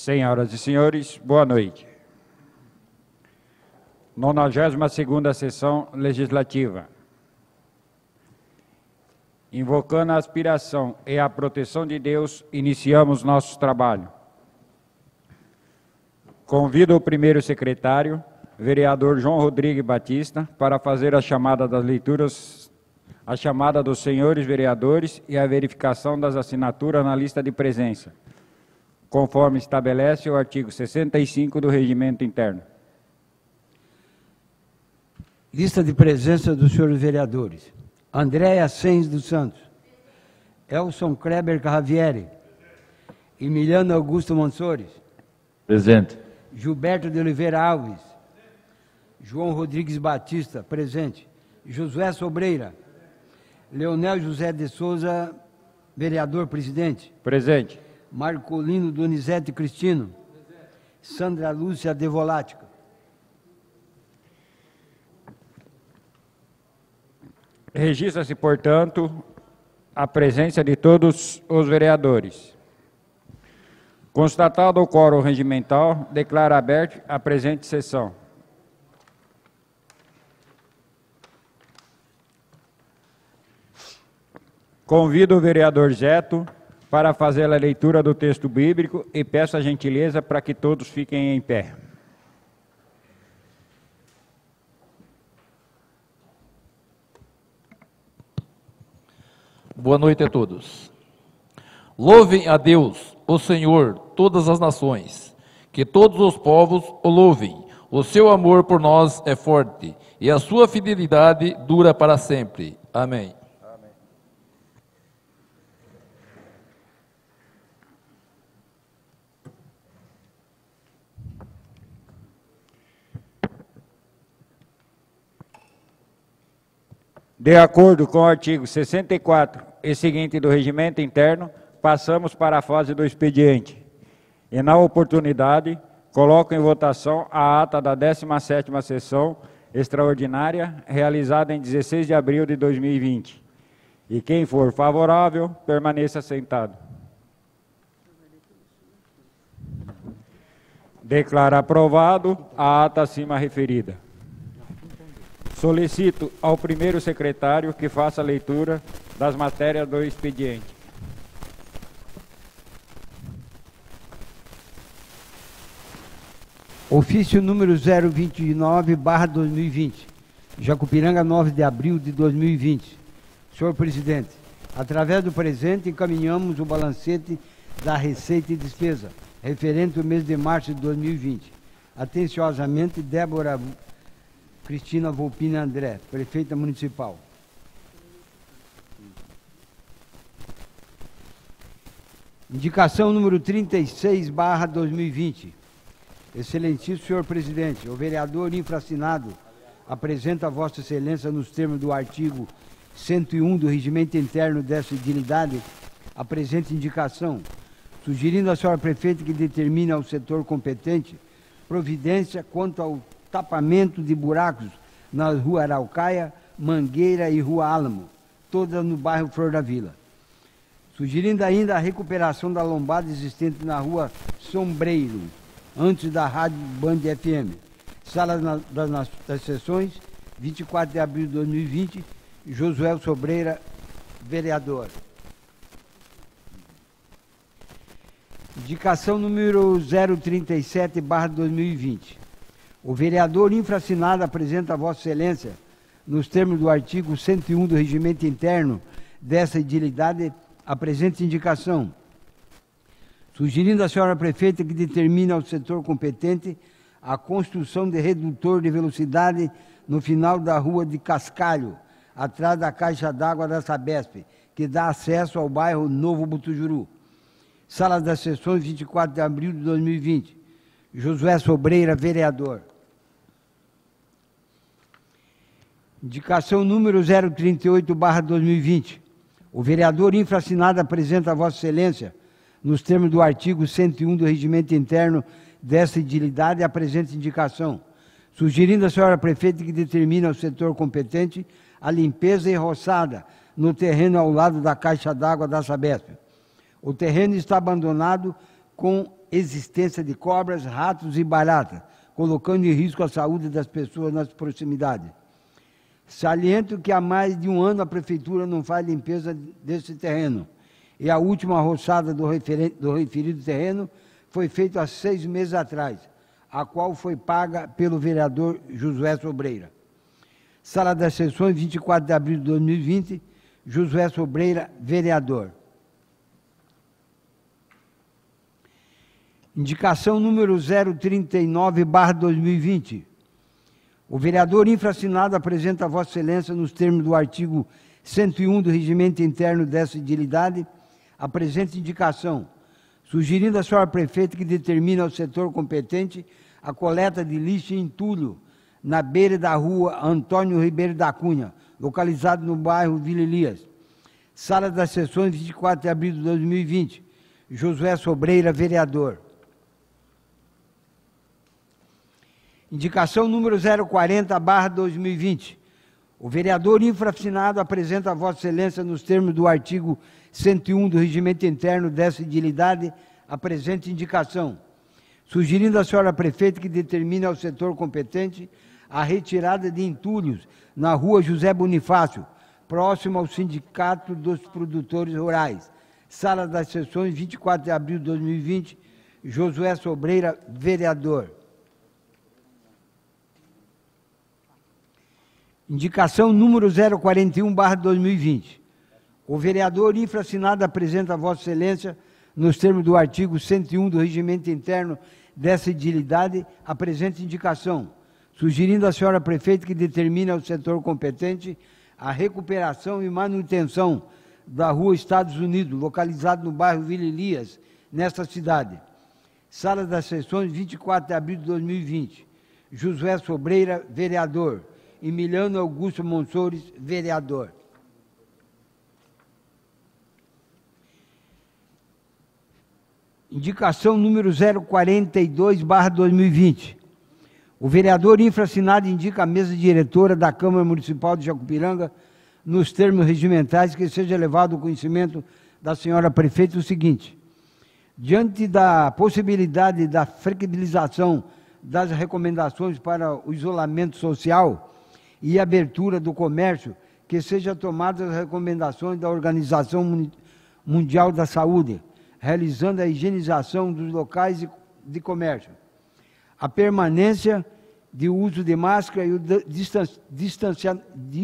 Senhoras e senhores, boa noite. 92ª Sessão Legislativa. Invocando a aspiração e a proteção de Deus, iniciamos nosso trabalho. Convido o primeiro secretário, vereador João Rodrigues Batista, para fazer a chamada das leituras, a chamada dos senhores vereadores e a verificação das assinaturas na lista de presença, conforme estabelece o artigo 65 do Regimento Interno. Lista de presença dos senhores vereadores. Andréia Sens dos Santos. Elson Kleber Carravieri. Emiliano Augusto Monsores. Presente. Gilberto de Oliveira Alves. João Rodrigues Batista. Presente. Josué Sobreira. Leonel José de Souza, vereador presidente. Presente. Marcolino Donizete Cristino. Sandra Lúcia Devolática. Registra-se, portanto, a presença de todos os vereadores. Constatado o quórum regimental, declaro aberta a presente sessão. Convido o vereador Zeto para fazer a leitura do texto bíblico e peço a gentileza para que todos fiquem em pé. Boa noite a todos. Louvem a Deus, o Senhor, todas as nações, que todos os povos o louvem. O seu amor por nós é forte e a sua fidelidade dura para sempre. Amém. De acordo com o artigo 64 e seguinte do Regimento Interno, passamos para a fase do expediente. E, na oportunidade, coloco em votação a ata da 17ª Sessão Extraordinária, realizada em 16 de abril de 2020. E quem for favorável, permaneça sentado. Declaro aprovado a ata acima referida. Solicito ao primeiro secretário que faça a leitura das matérias do expediente. Ofício número 029/2020, Jacupiranga, 9 de abril de 2020. Senhor presidente, através do presente encaminhamos o balancete da Receita e Despesa, referente ao mês de março de 2020. Atenciosamente, Débora Cristina Volpini André, prefeita municipal. Indicação número 36/2020. Excelentíssimo senhor presidente, o vereador infraassinado apresenta a vossa excelência nos termos do artigo 101 do Regimento Interno dessa dignidade a presente indicação, sugerindo à senhora prefeita que determine ao setor competente providência quanto ao tapamento de buracos na Rua Araucaia, Mangueira e Rua Álamo, todas no bairro Flor da Vila. Sugerindo ainda a recuperação da lombada existente na Rua Sombreiro, antes da Rádio Band FM. Sala das Sessões, 24 de abril de 2020, Josué Sobreira, vereador. Indicação número 037/2020. O vereador infraassinado apresenta a vossa excelência, nos termos do artigo 101 do Regimento Interno dessa edilidade, a presente indicação, sugerindo à senhora prefeita que determine ao setor competente a construção de redutor de velocidade no final da Rua de Cascalho, atrás da caixa d'água da Sabesp, que dá acesso ao bairro Novo Butujuru. Sala das Sessões, 24 de abril de 2020. Josué Sobreira, vereador. Indicação número 038/2020. O vereador infraassinado apresenta a vossa excelência, nos termos do artigo 101 do Regimento Interno dessa edilidade, a presente indicação, sugerindo à senhora prefeita que determine ao setor competente a limpeza e roçada no terreno ao lado da caixa d'água da Sabesp. O terreno está abandonado com existência de cobras, ratos e baratas, colocando em risco a saúde das pessoas nas proximidades. Saliento que há mais de um ano a Prefeitura não faz limpeza desse terreno, e a última roçada do referido terreno foi feita há 6 meses atrás, a qual foi paga pelo vereador Josué Sobreira. Sala das Sessões, 24 de abril de 2020, Josué Sobreira, vereador. Indicação número 039/2020. O vereador infraassinado apresenta a Vossa Excelência, nos termos do artigo 101 do Regimento Interno dessa edilidade, a presente indicação, sugerindo à senhora prefeita que determine ao setor competente a coleta de lixo e entulho na beira da rua Antônio Ribeiro da Cunha, localizado no bairro Vila Elias. Sala das Sessões, 24 de abril de 2020. Josué Sobreira, vereador. Indicação número 040/2020. O vereador infraassinado apresenta a Vossa Excelência, nos termos do artigo 101 do Regimento Interno dessa edilidade, a presente indicação, sugerindo à senhora prefeita que determine ao setor competente a retirada de entulhos na rua José Bonifácio, próximo ao Sindicato dos Produtores Rurais. Sala das Sessões, 24 de abril de 2020, Josué Sobreira, vereador. Indicação número 041/2020. O vereador infraassinado apresenta a Vossa Excelência, nos termos do artigo 101 do Regimento Interno dessa edilidade, a presente indicação, sugerindo à senhora prefeita que determine ao setor competente a recuperação e manutenção da rua Estados Unidos, localizada no bairro Vila Elias, nesta cidade. Sala das Sessões, 24 de abril de 2020. Josué Sobreira, vereador. Emiliano Augusto Monsores, vereador. Indicação número 042/2020. O vereador infraassinado indica a mesa diretora da Câmara Municipal de Jacupiranga, nos termos regimentais, que seja levado ao conhecimento da senhora prefeita o seguinte: diante da possibilidade da flexibilização das recomendações para o isolamento social e abertura do comércio, que sejam tomadas as recomendações da Organização Mundial da Saúde, realizando a higienização dos locais de comércio, a permanência de uso de máscara e o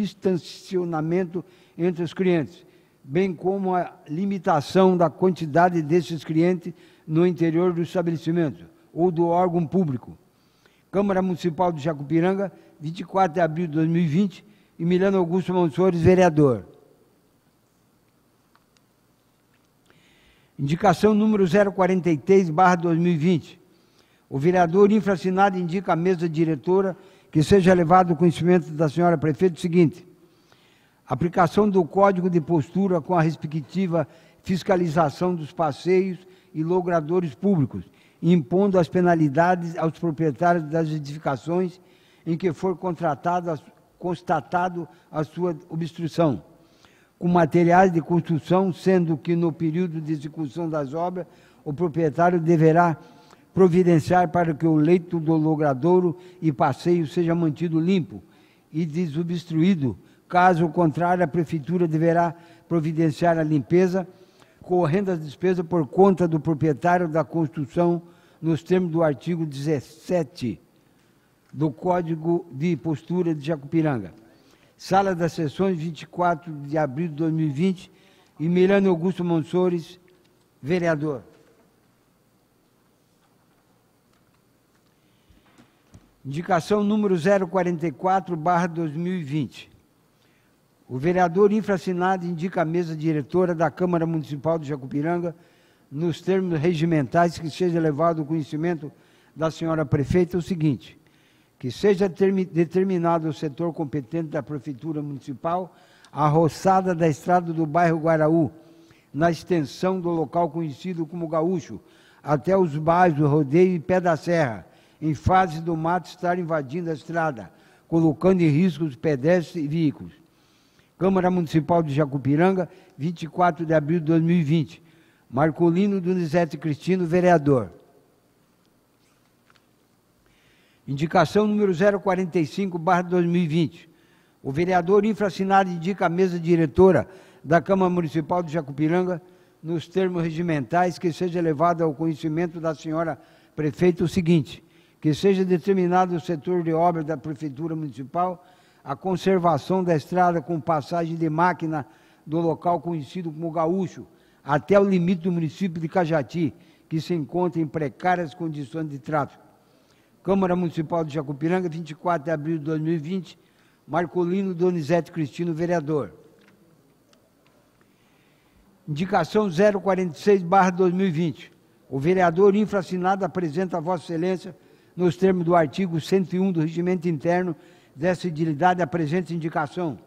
distanciamento entre os clientes, bem como a limitação da quantidade desses clientes no interior do estabelecimento ou do órgão público. Câmara Municipal de Jacupiranga, 24 de abril de 2020, Emiliano Augusto Monsores, vereador. Indicação número 043/2020. O vereador infraassinado indica a mesa diretora que seja levado ao conhecimento da senhora prefeita o seguinte: aplicação do Código de Postura com a respectiva fiscalização dos passeios e logradouros públicos, impondo as penalidades aos proprietários das edificações em que for constatado a sua obstrução, com materiais de construção, sendo que no período de execução das obras, o proprietário deverá providenciar para que o leito do logradouro e passeio seja mantido limpo e desobstruído. Caso contrário, a Prefeitura deverá providenciar a limpeza, correndo as despesas por conta do proprietário da construção, nos termos do artigo 17 do Código de Postura de Jacupiranga. Sala das Sessões, 24 de abril de 2020, Emiliano Augusto Monsores, vereador. Indicação número 044/2020. O vereador infraassinado indica a mesa diretora da Câmara Municipal de Jacupiranga, nos termos regimentais, que seja levado ao conhecimento da senhora prefeita o seguinte: que seja determinado o setor competente da Prefeitura Municipal a roçada da estrada do bairro Guaraú, na extensão do local conhecido como Gaúcho, até os bairros do Rodeio e Pé da Serra, em fase do mato estar invadindo a estrada, colocando em risco os pedestres e veículos. Câmara Municipal de Jacupiranga, 24 de abril de 2020. Marcolino Donizete Cristino, vereador. Indicação número 045/2020. O vereador infraassinado indica a mesa diretora da Câmara Municipal de Jacupiranga, nos termos regimentais, que seja levado ao conhecimento da senhora prefeita o seguinte: que seja determinado o setor de obra da Prefeitura Municipal a conservação da estrada com passagem de máquina do local conhecido como Gaúcho, até o limite do município de Cajati, que se encontra em precárias condições de tráfego. Câmara Municipal de Jacupiranga, 24 de abril de 2020, Marcolino Donizete Cristino, vereador. Indicação 046/2020. O vereador infraassinado apresenta a Vossa Excelência, nos termos do artigo 101 do Regimento Interno dessa edilidade, a presente indicação,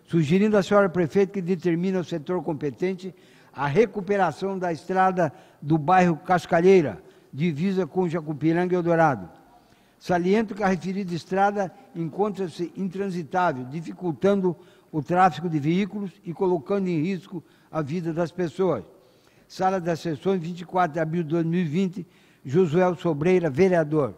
sugerindo à senhora prefeita que determine ao setor competente a recuperação da estrada do bairro Cascalheira, divisa com Jacupiranga e Eldorado. Saliento que a referida estrada encontra-se intransitável, dificultando o tráfego de veículos e colocando em risco a vida das pessoas. Sala das Sessões, 24 de abril de 2020, Josué Sobreira, vereador.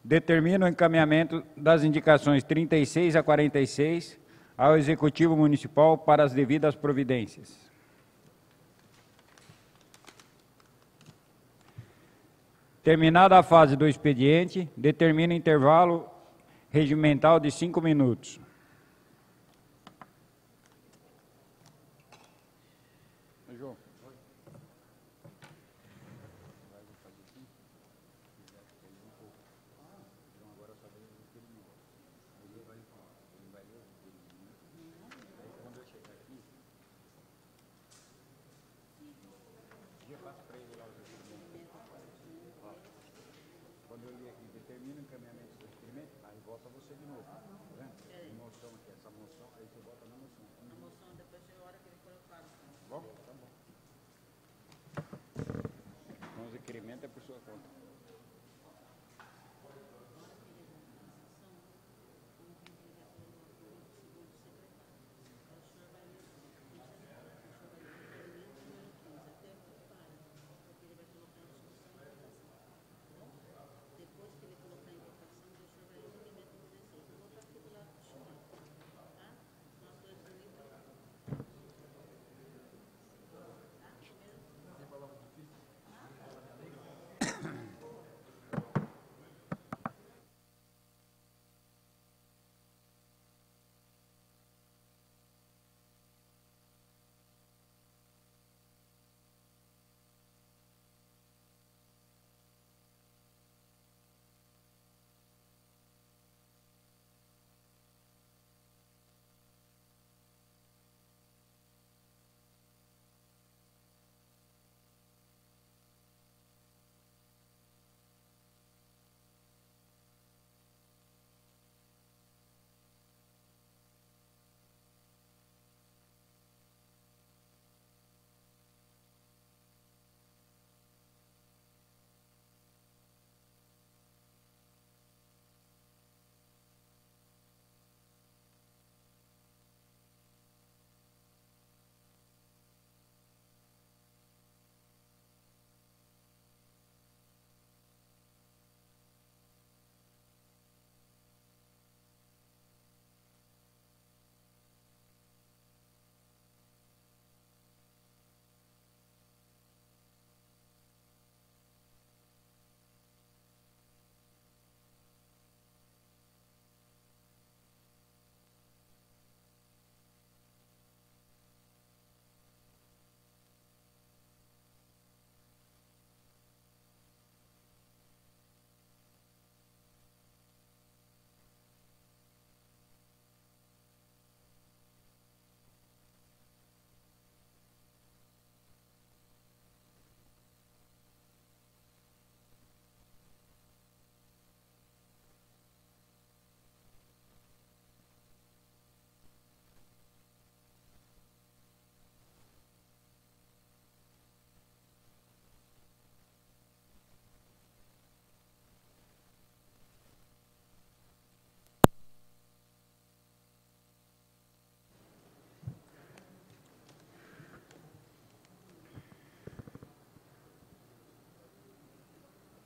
Determina o encaminhamento das indicações 36 a 46 ao Executivo Municipal para as devidas providências. Terminada a fase do expediente, determina intervalo regimental de 5 minutos. Então, o requerimento é por sua conta.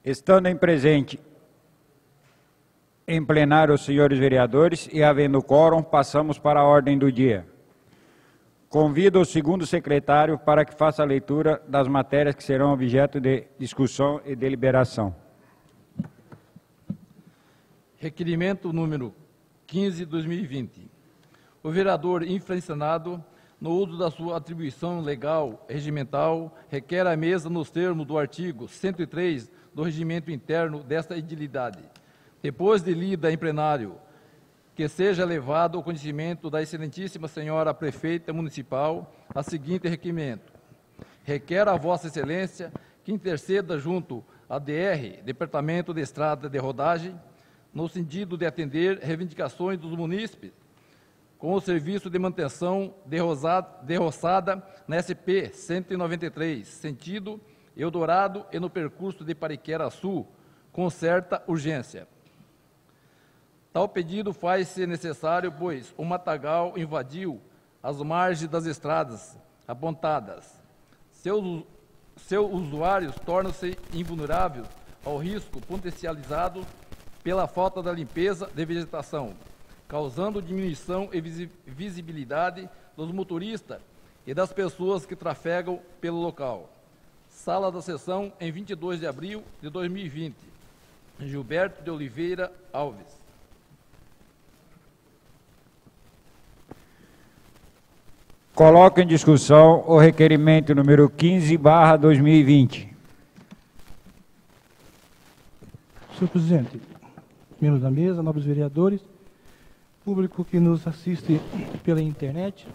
Estando em presente em plenário os senhores vereadores e havendo quórum, passamos para a ordem do dia. Convido o segundo secretário para que faça a leitura das matérias que serão objeto de discussão e deliberação. Requerimento número 15/2020. O vereador infracionado, no uso da sua atribuição legal regimental, requer à mesa, nos termos do artigo 103 do regimento interno desta edilidade, depois de lida em plenário, que seja levado ao conhecimento da excelentíssima senhora prefeita municipal a seguinte requerimento. Requer a Vossa Excelência que interceda junto à DR, Departamento de Estrada de Rodagem, no sentido de atender reivindicações dos munícipes com o serviço de manutenção de roçada na SP 193, sentido Eldorado e no percurso de Pariquera Sul, com certa urgência. Tal pedido faz-se necessário, pois o matagal invadiu as margens das estradas apontadas. Seus usuários tornam-se invulneráveis ao risco potencializado pela falta da limpeza de vegetação, causando diminuição e visibilidade dos motoristas e das pessoas que trafegam pelo local. Sala da sessão em 22 de abril de 2020. Gilberto de Oliveira Alves. Coloco em discussão o requerimento número 15/2020. Senhor presidente, membros da mesa, nobres vereadores, público que nos assiste pela internet,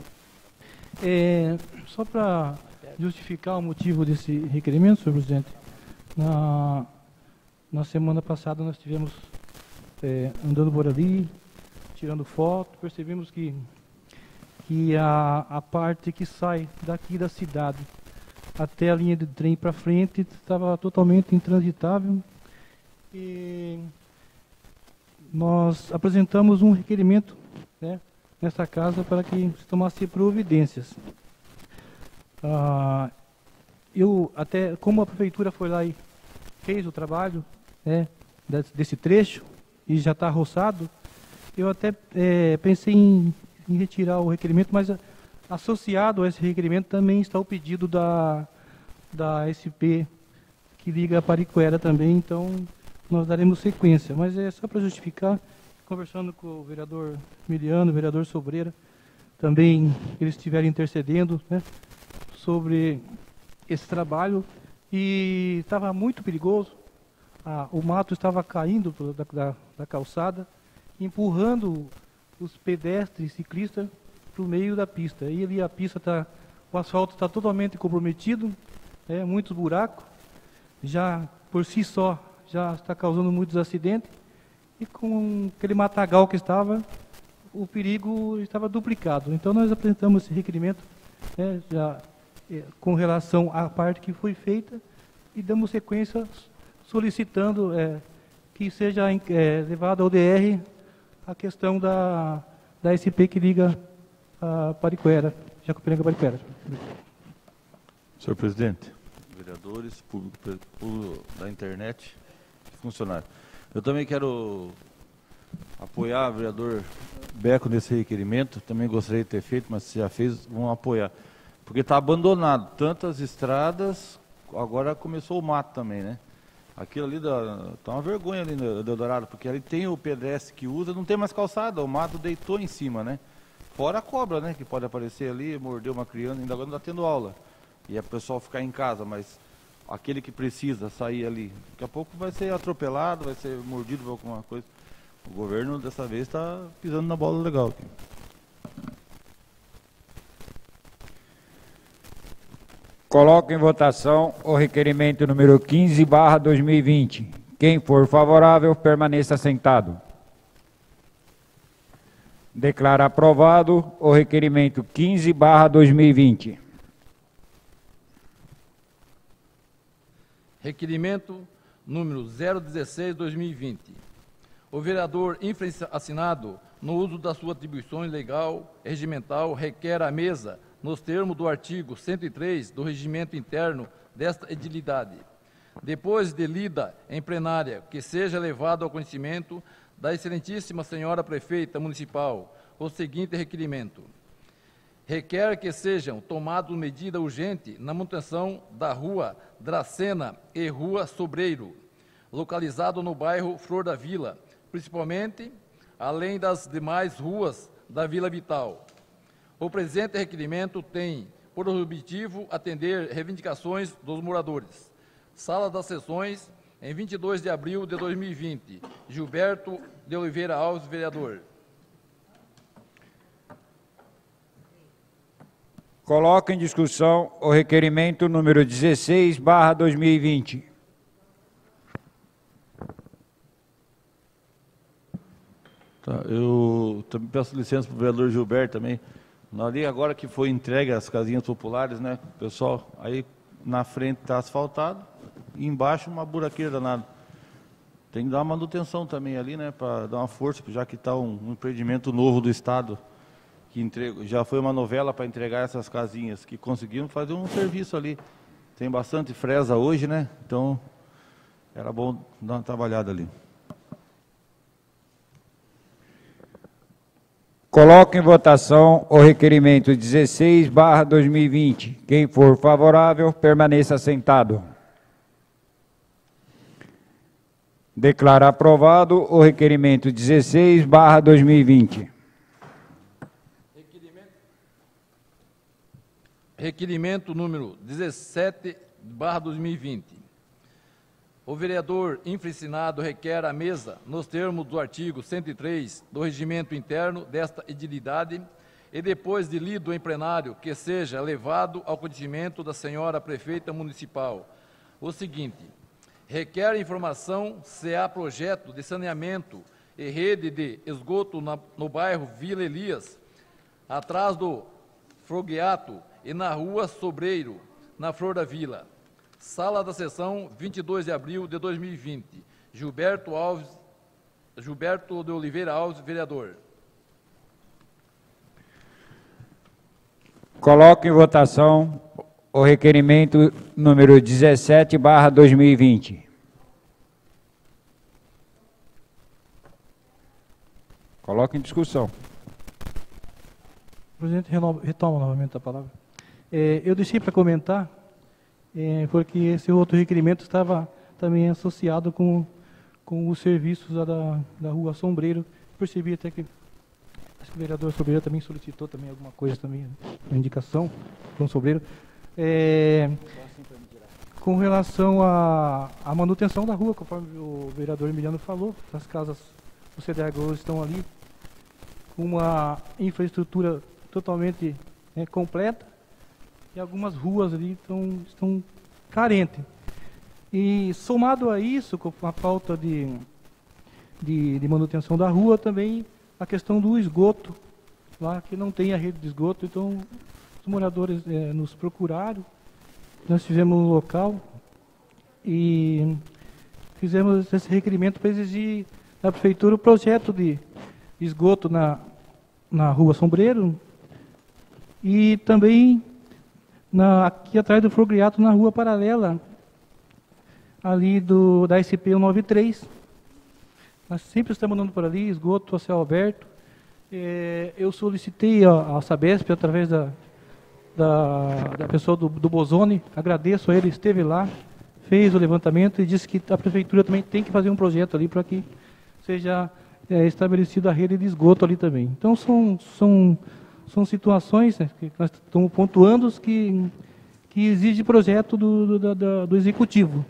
só para justificar o motivo desse requerimento, senhor presidente, na semana passada nós estivemos andando por ali, tirando foto, percebemos que a parte que sai daqui da cidade até a linha de trem para frente estava totalmente intransitável e nós apresentamos um requerimento, né, nessa casa para que se tomasse providências. Eu até, como a prefeitura foi lá e fez o trabalho, né, desse trecho e já está roçado, eu até pensei em retirar o requerimento, mas associado a esse requerimento também está o pedido da SP que liga a Pariquera também, então nós daremos sequência. Mas é só para justificar, conversando com o vereador Miliano, o vereador Sobreira, também eles estiverem intercedendo, né, sobre esse trabalho, e estava muito perigoso, o mato estava caindo da calçada, empurrando os pedestres e ciclistas para o meio da pista. E ali a pista o asfalto está totalmente comprometido, muitos buracos, já por si só já está causando muitos acidentes, e com aquele matagal que estava, o perigo estava duplicado. Então nós apresentamos esse requerimento, já com relação à parte que foi feita, e damos sequência solicitando que seja levado ao DR a questão da SP que liga a Pariquera, Jacopiranga Pariquera. Senhor presidente, vereadores, público da internet, funcionário. Eu também quero apoiar o vereador Beco nesse requerimento, também gostaria de ter feito, mas se já fez, vamos apoiar. Porque está abandonado, tantas estradas, agora começou o mato também, né? Aquilo ali tá uma vergonha ali no Eldorado, porque ali tem o pedestre que usa, não tem mais calçada, o mato deitou em cima, né? Fora a cobra, né? Que pode aparecer ali, morder uma criança, ainda agora não está tendo aula. E é o pessoal ficar em casa, mas aquele que precisa sair ali, daqui a pouco vai ser atropelado, vai ser mordido por alguma coisa. O governo dessa vez está pisando na bola legal aqui. Coloco em votação o requerimento número 15/2020. Quem for favorável, permaneça sentado. Declaro aprovado o requerimento 15/2020. Requerimento número 016/2020. O vereador infraassinado, no uso da sua atribuição legal e regimental, requer à mesa, nos termos do artigo 103 do regimento interno desta edilidade, depois de lida em plenária, que seja levado ao conhecimento da excelentíssima senhora prefeita municipal o seguinte requerimento. Requer que sejam tomadas medidas urgentes na manutenção da Rua Dracena e Rua Sobreiro, localizado no bairro Flor da Vila, principalmente além das demais ruas da Vila Vital. O presente requerimento tem por objetivo atender reivindicações dos moradores. Sala das Sessões, em 22 de abril de 2020. Gilberto de Oliveira Alves, vereador. Coloco em discussão o requerimento número 16/2020. Tá, eu também peço licença para o vereador Gilberto também. Ali agora que foi entregue as casinhas populares, né, pessoal, aí na frente está asfaltado e embaixo uma buraqueira danada. Tem que dar uma manutenção também ali, né, para dar uma força, já que está um empreendimento novo do Estado, que já foi uma novela para entregar essas casinhas, que conseguiram fazer um serviço ali. Tem bastante fresa hoje, né, então era bom dar uma trabalhada ali. Coloco em votação o requerimento 16/2020. Quem for favorável, permaneça sentado. Declaro aprovado o requerimento 16/2020. Requerimento número 17/2020. O vereador infracinado requer à mesa, nos termos do artigo 103 do regimento interno desta edilidade, e depois de lido em plenário, que seja levado ao conhecimento da senhora prefeita municipal, o seguinte: requer informação se há projeto de saneamento e rede de esgoto no bairro Vila Elias, atrás do Frogueato e na rua Sobreiro, na Flor da Vila. Sala da Sessão, 22 de abril de 2020. Gilberto de Oliveira Alves, vereador. Coloco em votação o requerimento número 17/2020. Coloco em discussão. O presidente retoma novamente a palavra. Eu deixei para comentar, porque esse outro requerimento estava também associado com os serviços da Rua Sombreiro. Percebi até que acho que o vereador Sobreiro também solicitou também alguma coisa também, uma indicação com o Sobreiro. Com relação à manutenção da rua, conforme o vereador Emiliano falou, as casas, os CDHs estão ali com uma infraestrutura totalmente completa, e algumas ruas ali estão carentes. E somado a isso, com a falta de manutenção da rua, também a questão do esgoto, lá que não tem a rede de esgoto. Então os moradores nos procuraram, nós estivemos no local e fizemos esse requerimento para exigir da prefeitura o projeto de esgoto na Rua Sombreiro e também aqui atrás do Frogueato, na rua paralela, ali da SP-193. Nós sempre estamos andando por ali, esgoto a céu aberto. Eu solicitei a Sabesp, através da pessoa do Bozoni, agradeço a ele, esteve lá, fez o levantamento e disse que a prefeitura também tem que fazer um projeto ali para que seja estabelecida a rede de esgoto ali também. Então são situações, né, que nós estamos pontuando que exige projeto do executivo.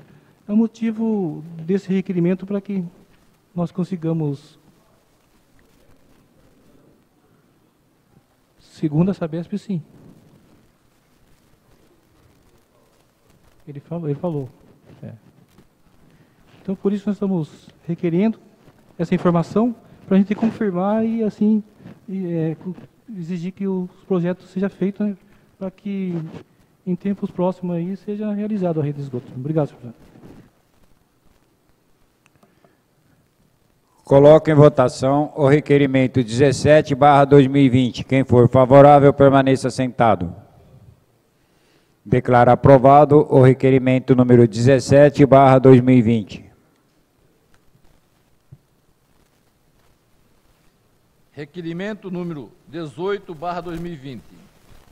É o motivo desse requerimento para que nós consigamos, segundo a Sabesp, sim. Ele falou. Então, por isso nós estamos requerendo essa informação para a gente confirmar e assim exigir que os projetos sejam feitos, né, para que em tempos próximos aí seja realizado a rede de esgoto. Obrigado, senhor presidente. Coloco em votação o requerimento 17/2020. Quem for favorável, permaneça sentado. Declaro aprovado o requerimento número 17/2020. Requerimento número 18/2020.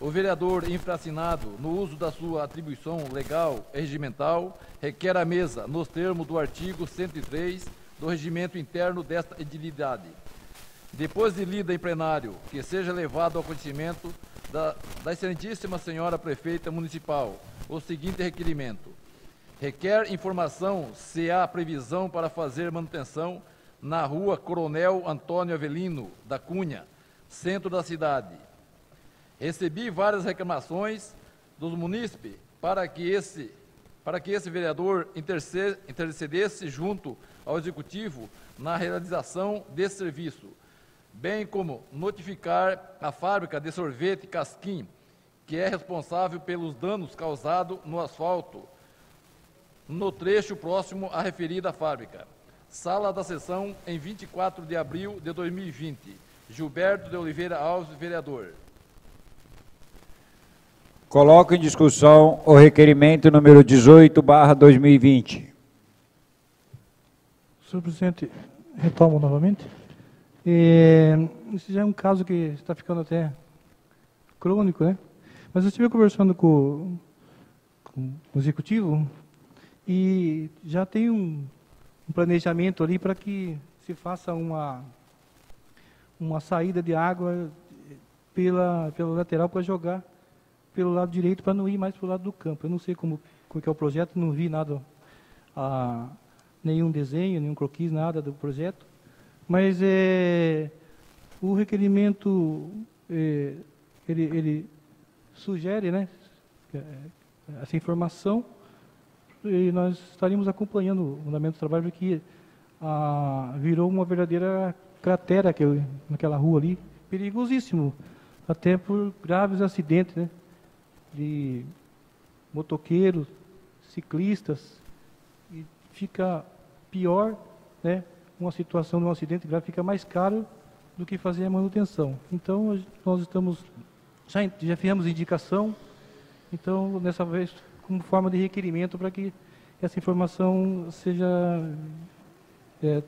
O vereador infracinado, no uso da sua atribuição legal e regimental, requer à mesa, nos termos do artigo 103 do regimento interno desta edilidade, depois de lida em plenário, que seja levado ao conhecimento da excelentíssima senhora prefeita municipal o seguinte requerimento: requer informação se há previsão para fazer manutenção na rua Coronel Antônio Avelino da Cunha, centro da cidade. Recebi várias reclamações dos munícipes para que esse vereador intercedesse junto ao Executivo na realização desse serviço, bem como notificar a fábrica de sorvete Casquim, que é responsável pelos danos causados no asfalto, no trecho próximo à referida fábrica. Sala da sessão, em 24 de abril de 2020. Gilberto de Oliveira Alves, vereador. Coloco em discussão o requerimento número 18/2020. Senhor presidente, retomo novamente. Esse já é um caso que está ficando até crônico, né? Mas eu estive conversando com o executivo e já tem um planejamento ali para que se faça uma saída de água pelo lateral para jogar pelo lado direito para não ir mais para o lado do campo. Eu não sei como que é o projeto, não vi nada, nenhum desenho, nenhum croquis, nada do projeto. Mas o requerimento, ele sugere, né, essa informação, e nós estaríamos acompanhando o andamento do trabalho, porque virou uma verdadeira cratera naquela rua ali, perigosíssimo, até por graves acidentes, né, de motoqueiros, ciclistas, e fica pior, né, uma situação de um acidente grave, fica mais caro do que fazer a manutenção. Então, nós já fizemos indicação, então, dessa vez, como forma de requerimento, para que essa informação seja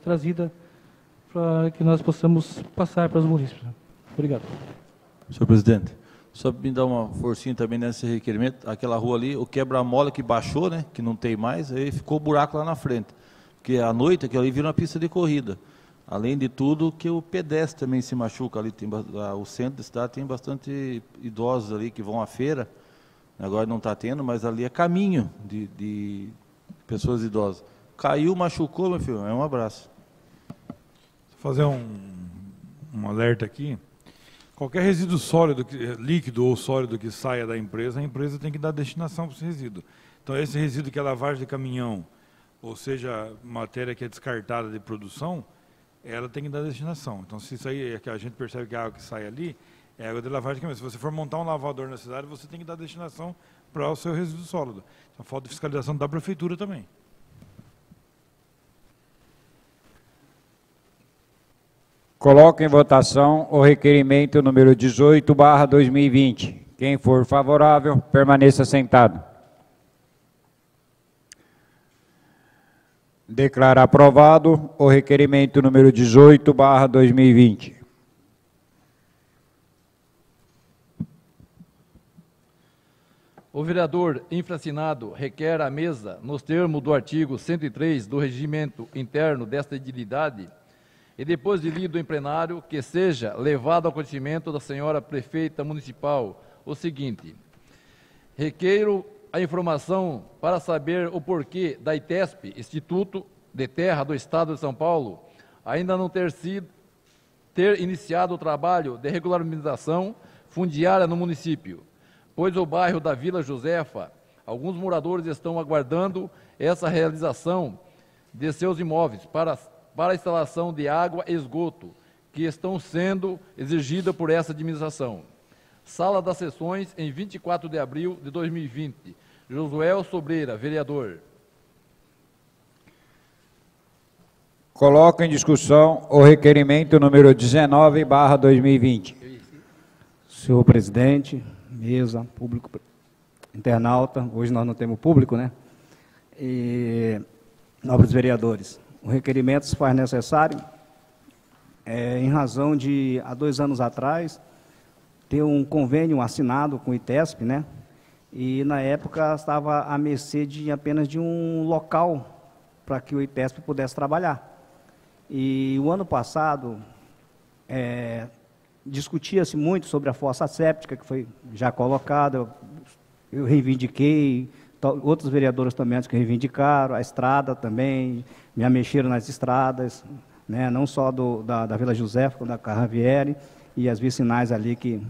trazida para que nós possamos passar para os munícipes. Obrigado. Senhor presidente, só me dar uma forcinha também nesse requerimento, aquela rua ali, o quebra-mola que baixou, né, que não tem mais, aí ficou buraco lá na frente. Porque à noite aquilo ali vira uma pista de corrida. Além de tudo, que o pedestre também se machuca ali. O centro da cidade tem bastante idosos ali que vão à feira. Agora não está tendo, mas ali é caminho de pessoas idosas. Caiu, machucou, meu filho, é um abraço. Vou fazer um alerta aqui. Qualquer resíduo sólido, líquido ou sólido que saia da empresa, a empresa tem que dar destinação para esse resíduo. Então, esse resíduo que é lavagem de caminhão, ou seja, matéria que é descartada de produção, ela tem que dar destinação. Então, se isso aí, a gente percebe que a água que sai ali é água de lavagem de caminhão. Se você for montar um lavador na cidade, você tem que dar destinação para o seu resíduo sólido. Então, falta de fiscalização da prefeitura também. Coloco em votação o requerimento número 18/2020. Quem for favorável, permaneça sentado. Declaro aprovado o requerimento número 18/2020. O vereador infracinado requer à mesa, nos termos do artigo 103 do regimento interno desta edilidade, e depois de lido em plenário, que seja levado ao conhecimento da senhora prefeita municipal o seguinte: requeiro a informação para saber o porquê da ITESP, Instituto de Terra do Estado de São Paulo, ainda não ter iniciado o trabalho de regularização fundiária no município, pois o bairro da Vila Josefa, alguns moradores estão aguardando essa realização de seus imóveis para a instalação de água e esgoto, que estão sendo exigidas por essa administração. Sala das Sessões, em 24 de abril de 2020. Josué Sobreira, vereador. Coloco em discussão o requerimento número 19/2020. Senhor presidente, mesa, público internauta, hoje nós não temos público, né? E, nobres vereadores, o requerimento se faz necessário em razão de, há 2 anos atrás, ter um convênio assinado com o ITESP, né? E, na época, estava à mercê apenas de um local para que o ITESP pudesse trabalhar. E, o ano passado, discutia-se muito sobre a fossa séptica, que foi já colocada, eu reivindiquei, outros vereadores também que reivindicaram, a estrada também, me mexeram nas estradas, né, não só da Vila Josefa, como da Carravieri, e as vicinais ali que...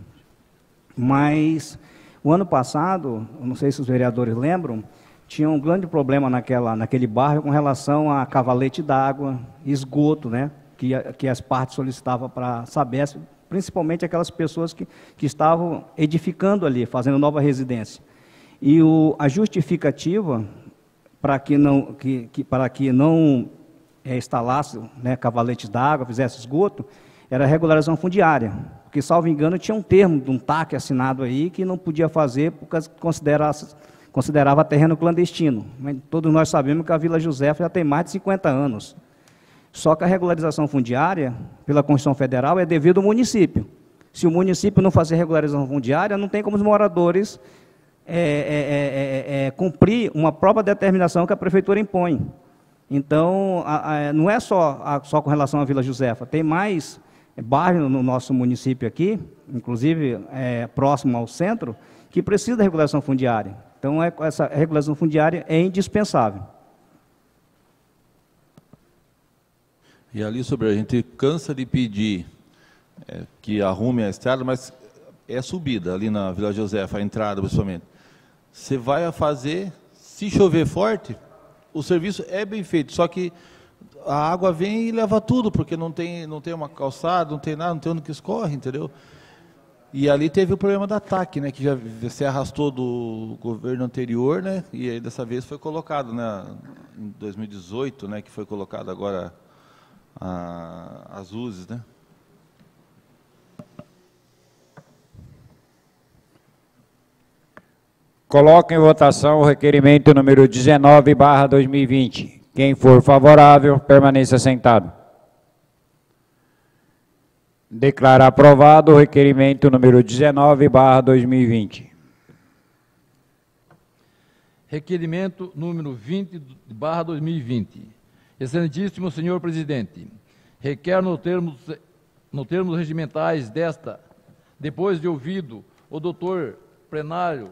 Mas, o ano passado, não sei se os vereadores lembram, tinha um grande problema naquele bairro com relação a cavalete d'água, esgoto, né, que as partes solicitavam para a Sabesp, principalmente aquelas pessoas que estavam edificando ali, fazendo nova residência. E a justificativa para que não instalasse, né, cavaletes d'água, fizesse esgoto, era a regularização fundiária. Porque, salvo engano, tinha um termo de um TAC assinado aí que não podia fazer porque considerava terreno clandestino. Mas todos nós sabemos que a Vila Josefa já tem mais de 50 anos. Só que a regularização fundiária, pela Constituição Federal, é devido ao município. Se o município não fazer regularização fundiária, não tem como os moradores cumprir uma própria determinação que a prefeitura impõe. Então, não é só com relação à Vila Josefa, tem mais bairros no nosso município aqui, inclusive próximo ao centro, que precisa da regulação fundiária. Então, essa regulação fundiária é indispensável. E ali sobre a gente cansa de pedir que arrume a estrada, mas é subida ali na Vila Josefa, a entrada principalmente. Você vai a fazer, se chover forte, o serviço é bem feito, só que a água vem e leva tudo, porque não tem uma calçada, não tem nada, não tem onde que escorre, entendeu? E ali teve o problema da TAC, né, que já se arrastou do governo anterior, né, e aí dessa vez foi colocado, né, em 2018, né, que foi colocado agora as UZES, né. Coloco em votação o requerimento número 19/2020. Quem for favorável, permaneça sentado. Declaro aprovado o requerimento número 19/2020. Requerimento número 20/2020. Excelentíssimo senhor presidente, requer nos termos regimentais depois de ouvido o doutor plenário,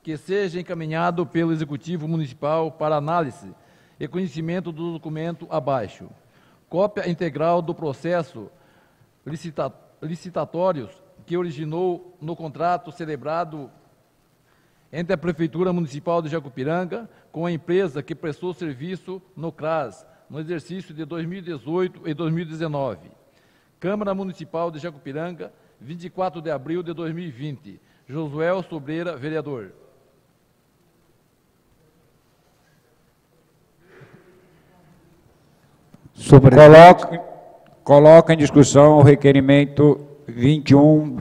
que seja encaminhado pelo Executivo Municipal para análise e conhecimento do documento abaixo. Cópia integral do processo licitatórios que originou no contrato celebrado entre a Prefeitura Municipal de Jacupiranga com a empresa que prestou serviço no CRAS, no exercício de 2018 e 2019. Câmara Municipal de Jacupiranga, 24 de abril de 2020. Josué Sobreira, vereador. Coloca em discussão o requerimento 21.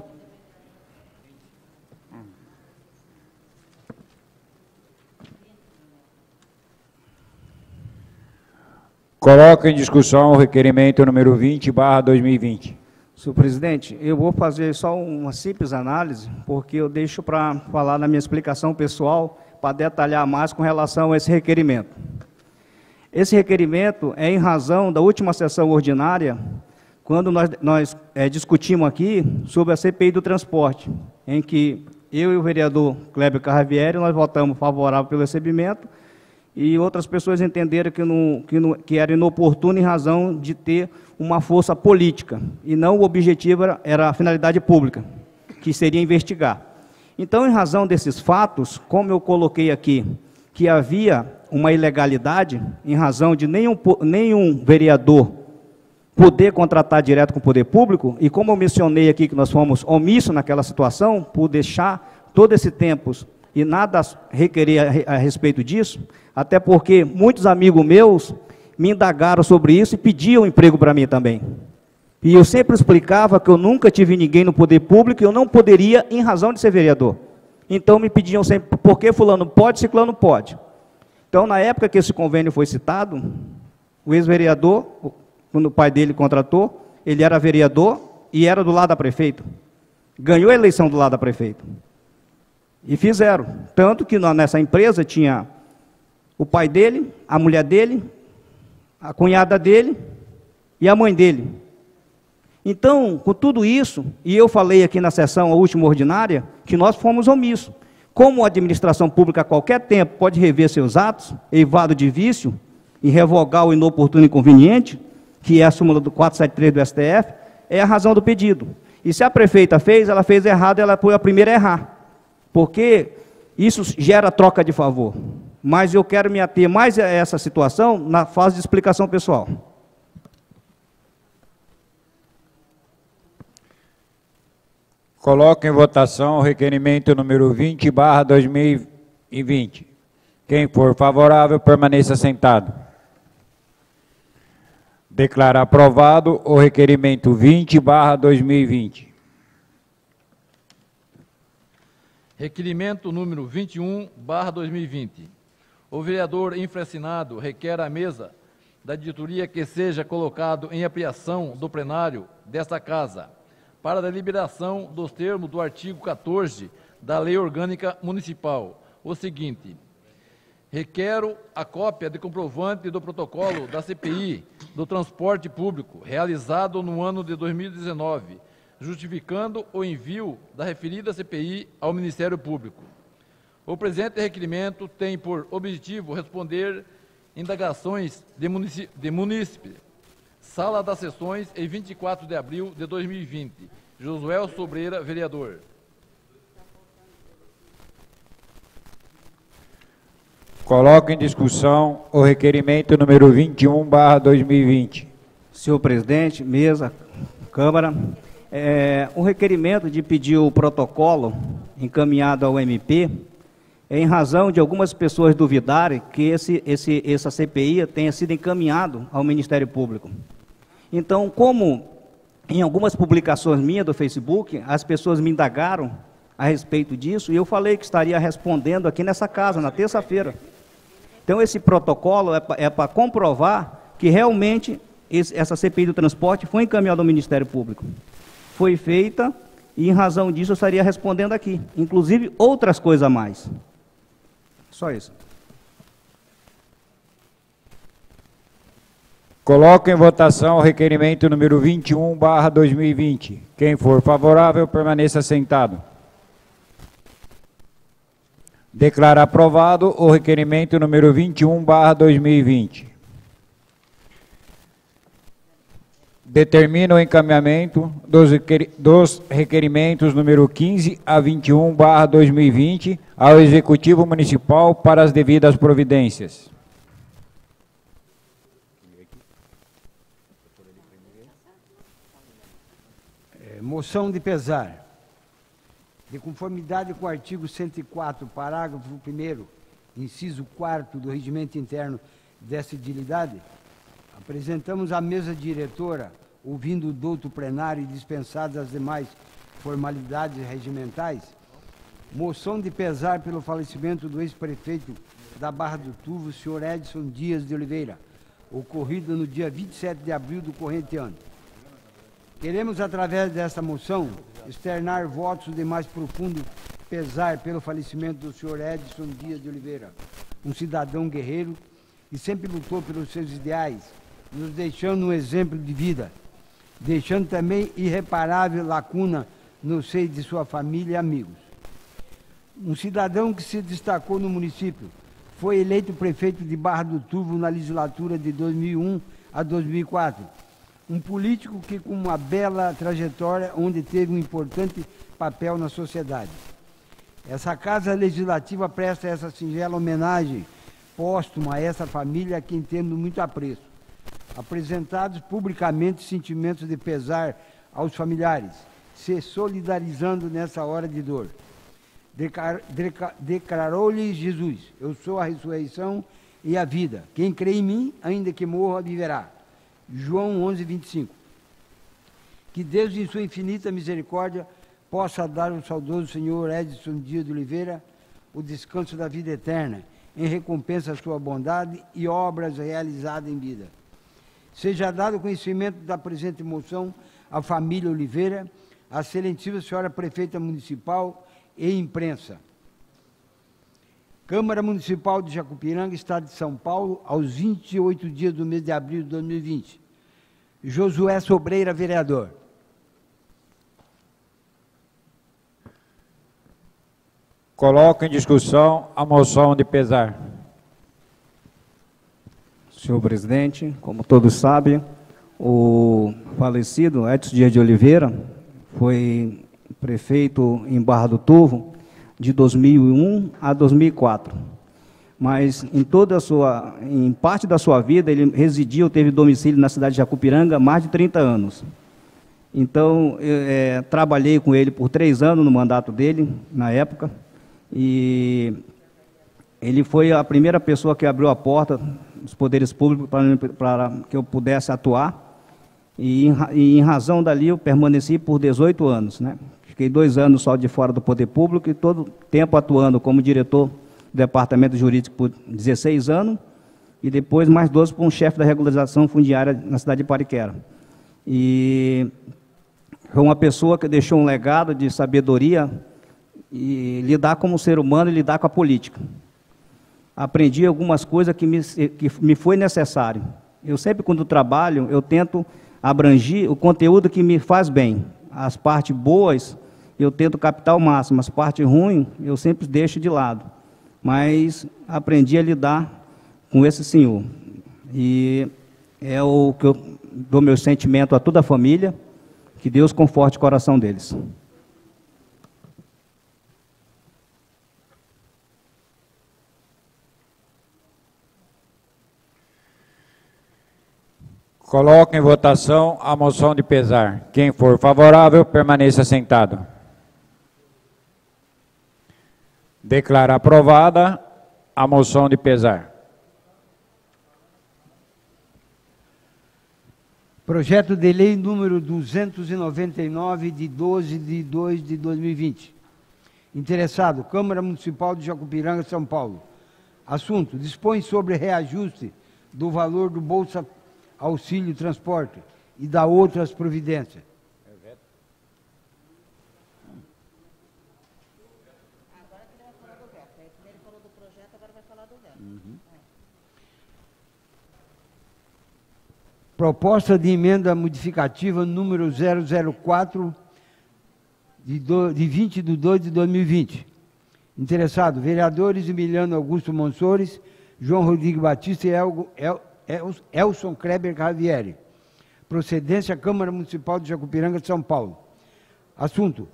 Coloca em discussão o requerimento número 20/2020. Senhor presidente, eu vou fazer só uma simples análise, porque eu deixo para falar na minha explicação pessoal, para detalhar mais com relação a esse requerimento. Esse requerimento é em razão da última sessão ordinária, quando nós discutimos aqui sobre a CPI do transporte, em que eu e o vereador Cléber Carravieri, nós votamos favorável pelo recebimento, e outras pessoas entenderam que era inoportuno em razão de ter uma força política, e não o objetivo era a finalidade pública, que seria investigar. Então, em razão desses fatos, como eu coloquei aqui, que havia uma ilegalidade, em razão de nenhum vereador poder contratar direto com o poder público, e como eu mencionei aqui que nós fomos omissos naquela situação, por deixar todo esse tempo e nada requerer a respeito disso, até porque muitos amigos meus me indagaram sobre isso e pediam emprego para mim também. E eu sempre explicava que eu nunca tive ninguém no poder público e eu não poderia em razão de ser vereador. Então me pediam sempre, por que fulano pode, ciclano pode? Então, na época que esse convênio foi citado, o ex-vereador, quando o pai dele contratou, ele era vereador e era do lado da prefeita. Ganhou a eleição do lado da prefeita. E fizeram. Tanto que nessa empresa tinha o pai dele, a mulher dele, a cunhada dele e a mãe dele. Então, com tudo isso, e eu falei aqui na sessão, a última ordinária, que nós fomos omissos. Como a administração pública a qualquer tempo pode rever seus atos, eivado de vício, e revogar o inoportuno e inconveniente, que é a súmula do 473 do STF, é a razão do pedido. E se a prefeita fez, ela fez errado, ela foi a primeira a errar. Porque isso gera troca de favor. Mas eu quero me ater mais a essa situação na fase de explicação pessoal. Coloco em votação o requerimento número 20/2020. Quem for favorável, permaneça sentado. Declaro aprovado o requerimento 20/2020. Requerimento número 21/2020. O vereador infraassinado requer à mesa da diretoria que seja colocado em ampliação do plenário desta Casa para a deliberação dos termos do artigo 14 da Lei Orgânica Municipal o seguinte: requero a cópia de comprovante do protocolo da CPI do transporte público realizado no ano de 2019, justificando o envio da referida CPI ao Ministério Público. O presente requerimento tem por objetivo responder indagações de munícipe. Sala das Sessões, em 24 de abril de 2020. Josué Sobreira, vereador. Coloco em discussão o requerimento número 21/2020. Senhor presidente, mesa, Câmara, o requerimento de pedir o protocolo encaminhado ao MP é em razão de algumas pessoas duvidarem que essa CPI tenha sido encaminhado ao Ministério Público. Então, como em algumas publicações minhas do Facebook, as pessoas me indagaram a respeito disso, e eu falei que estaria respondendo aqui nessa casa, na terça-feira. Então, esse protocolo é para comprovar que realmente essa CPI do transporte foi encaminhada ao Ministério Público. Foi feita, e em razão disso eu estaria respondendo aqui, inclusive outras coisas a mais. Só isso. Coloco em votação o requerimento número 21/2020. Quem for favorável, permaneça sentado. Declaro aprovado o requerimento número 21/2020. Determino o encaminhamento dos requerimentos número 15 a 21/2020 ao Executivo Municipal para as devidas providências. Moção de pesar. De conformidade com o artigo 104, parágrafo 1º, inciso 4º do Regimento Interno desta edilidade, apresentamos à mesa diretora, ouvindo o douto plenário e dispensadas as demais formalidades regimentais, moção de pesar pelo falecimento do ex-prefeito da Barra do Turvo, senhor Edson Dias de Oliveira, ocorrido no dia 27 de abril do corrente ano. Queremos, através desta moção, externar votos de mais profundo pesar pelo falecimento do senhor Edson Dias de Oliveira, um cidadão guerreiro que sempre lutou pelos seus ideais, nos deixando um exemplo de vida, deixando também irreparável lacuna no seio de sua família e amigos. Um cidadão que se destacou no município, foi eleito prefeito de Barra do Turvo na legislatura de 2001 a 2004. Um político que, com uma bela trajetória, onde teve um importante papel na sociedade. Essa Casa Legislativa presta essa singela homenagem póstuma a essa família a quem temos muito apreço. Apresentados publicamente sentimentos de pesar aos familiares, se solidarizando nessa hora de dor. Declarou-lhe Jesus: eu sou a ressurreição e a vida. Quem crê em mim, ainda que morra, viverá. João 11:25. Que Deus, em sua infinita misericórdia, possa dar ao saudoso senhor Edson Dias de Oliveira o descanso da vida eterna, em recompensa à sua bondade e obras realizadas em vida. Seja dado conhecimento da presente moção à família Oliveira, à excelentíssima senhora prefeita municipal e imprensa. Câmara Municipal de Jacupiranga, Estado de São Paulo, aos 28 dias do mês de abril de 2020. Josué Sobreira, vereador. Coloco em discussão a moção de pesar. Senhor presidente, como todos sabem, o falecido Edson Dias de Oliveira foi prefeito em Barra do Turvo de 2001 a 2004. Mas em parte da sua vida ele residiu, teve domicílio na cidade de Jacupiranga há mais de 30 anos. Então, eu trabalhei com ele por 3 anos no mandato dele, na época, e ele foi a primeira pessoa que abriu a porta dos poderes públicos para que eu pudesse atuar, e em razão dali eu permaneci por 18 anos, né? Fiquei 2 anos só de fora do poder público e todo o tempo atuando como diretor do departamento jurídico por 16 anos, e depois mais 12 como chefe da regularização fundiária na cidade de Pariquera. E foi uma pessoa que deixou um legado de sabedoria e lidar como ser humano e lidar com a política. Aprendi algumas coisas que me foi necessário. Eu sempre, quando trabalho, eu tento abranger o conteúdo que me faz bem. As partes boas, eu tento captar ao máximo. As partes ruins, eu sempre deixo de lado. Mas aprendi a lidar com esse senhor. E é o que eu dou meu sentimento a toda a família, que Deus conforte o coração deles. Coloco em votação a moção de pesar. Quem for favorável, permaneça sentado. Declaro aprovada a moção de pesar. Projeto de lei número 299, de 12 de 2 de 2020. Interessado, Câmara Municipal de Jacupiranga, São Paulo. Assunto: dispõe sobre reajuste do valor do Bolsa Auxílio Transporte e da outras providências. Agora que ele vai falar do veto. Primeiro ele falou do projeto, agora vai falar do veto. Proposta de emenda modificativa número 004, de 20 de 2 de 2020. Interessado, vereadores Emiliano Augusto Monsores, João Rodrigues Batista e Elson Kreber Javieri. Procedência, Câmara Municipal de Jacupiranga, São Paulo. Assunto: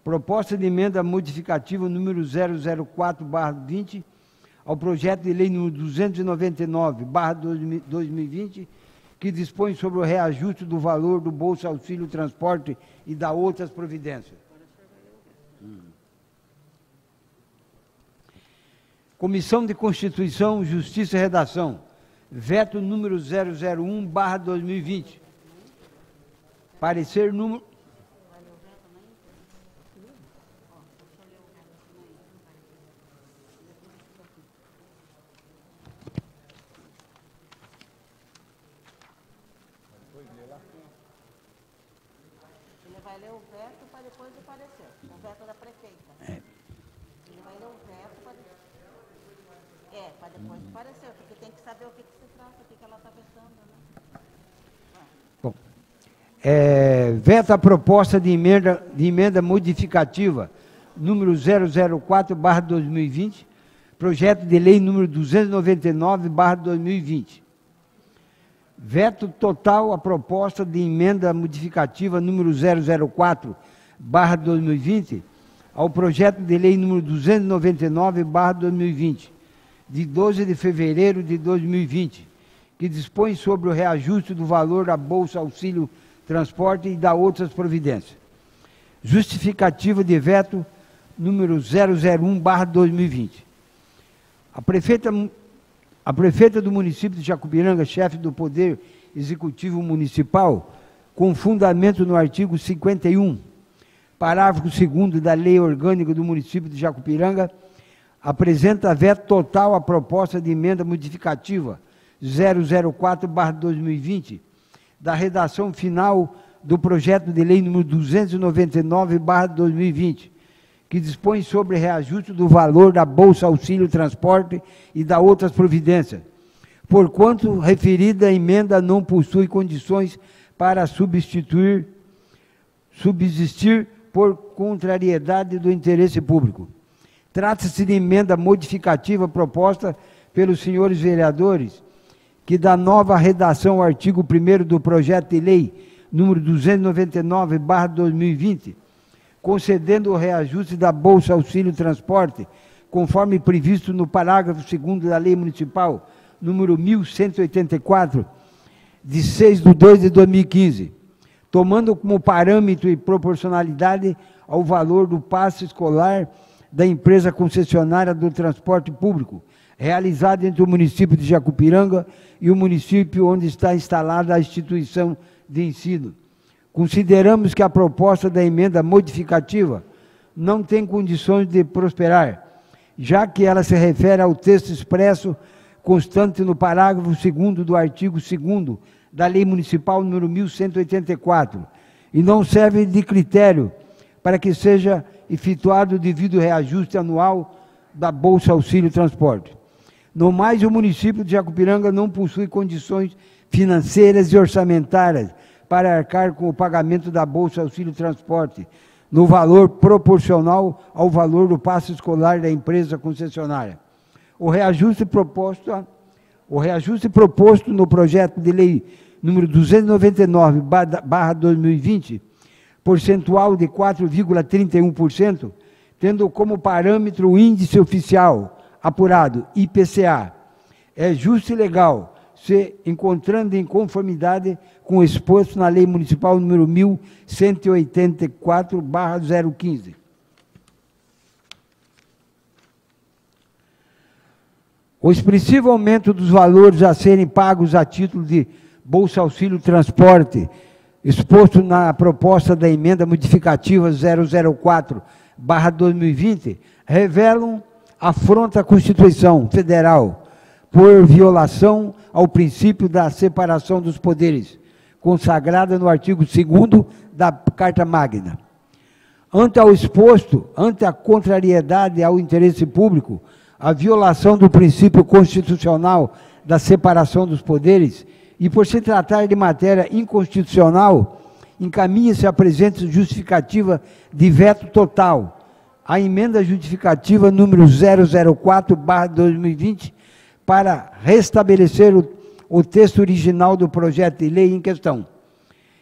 proposta de emenda modificativa número 004/20 ao projeto de lei número 299/2020, que dispõe sobre o reajuste do valor do Bolsa Auxílio Transporte e da outras providências. Comissão de Constituição, Justiça e Redação. Veto número 001/2020. Parecer número... Ele vai ler o veto para depois o parecer. O veto da prefeita. Ele vai ler o veto para depois o parecer, porque tem que saber o que se trata, o que ela está vetando, né? Bom, veta a proposta de emenda modificativa número 004/2020, projeto de lei número 299/2020. Veto total à proposta de emenda modificativa número 004/2020 ao projeto de lei número 299/2020, de 12 de fevereiro de 2020, que dispõe sobre o reajuste do valor da Bolsa Auxílio Transporte e da outras providências. Justificativa de veto número 001/2020. A prefeita do município de Jacupiranga, chefe do Poder Executivo Municipal, com fundamento no artigo 51, parágrafo 2º da Lei Orgânica do Município de Jacupiranga, apresenta veto total à proposta de emenda modificativa 004/2020, da redação final do projeto de lei número 299/2020, que dispõe sobre reajuste do valor da Bolsa Auxílio Transporte e da outras providências, porquanto referida emenda não possui condições para subsistir por contrariedade do interesse público. Trata-se de emenda modificativa proposta pelos senhores vereadores, que dá nova redação ao artigo 1º do projeto de lei número 299/2020, concedendo o reajuste da Bolsa Auxílio Transporte, conforme previsto no parágrafo 2º da Lei Municipal número 1184, de 6/2/2015, tomando como parâmetro e proporcionalidade ao valor do passe escolar da empresa concessionária do transporte público, realizado entre o município de Jacupiranga e o município onde está instalada a instituição de ensino. Consideramos que a proposta da emenda modificativa não tem condições de prosperar, já que ela se refere ao texto expresso constante no parágrafo 2º do artigo 2º da Lei Municipal número 1184, e não serve de critério para que seja efetuado o devido reajuste anual da Bolsa Auxílio Transporte. No mais, o município de Jacupiranga não possui condições financeiras e orçamentárias para arcar com o pagamento da Bolsa Auxílio Transporte, no valor proporcional ao valor do passe escolar da empresa concessionária. O reajuste proposto no projeto de lei número 299/2020, percentual de 4,31%, tendo como parâmetro o índice oficial apurado, IPCA, é justo e legal, se encontrando em conformidade com o exposto na Lei Municipal número 1184/015. O expressivo aumento dos valores a serem pagos a título de Bolsa Auxílio Transporte, exposto na proposta da emenda modificativa 004/2020, revelam afronta à Constituição Federal por violação ao princípio da separação dos poderes, consagrada no artigo 2º da Carta Magna. Ante ao exposto, ante a contrariedade ao interesse público, a violação do princípio constitucional da separação dos poderes, e por se tratar de matéria inconstitucional, encaminha-se a presente justificativa de veto total à emenda justificativa número 004/2020 para restabelecer o texto original do projeto de lei em questão,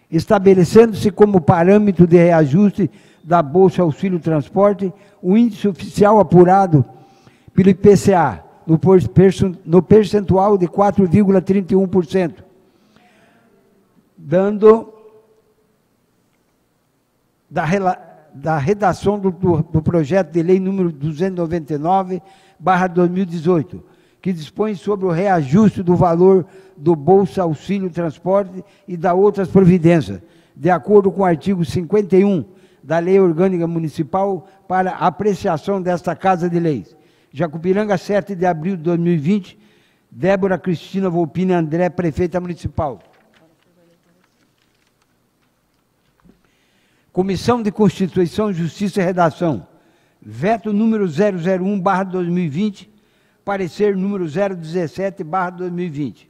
estabelecendo-se como parâmetro de reajuste da Bolsa Auxílio Transporte o índice oficial apurado pelo IPCA, no percentual de 4,31%, dando da redação do projeto de lei número 299/2018, que dispõe sobre o reajuste do valor do Bolsa Auxílio Transporte e da outras providências, de acordo com o artigo 51 da Lei Orgânica Municipal, para apreciação desta Casa de Leis. Jacupiranga, 7 de abril de 2020, Débora Cristina Volpini André, Prefeita Municipal. Comissão de Constituição, Justiça e Redação. Veto número 001/2020, parecer número 017/2020.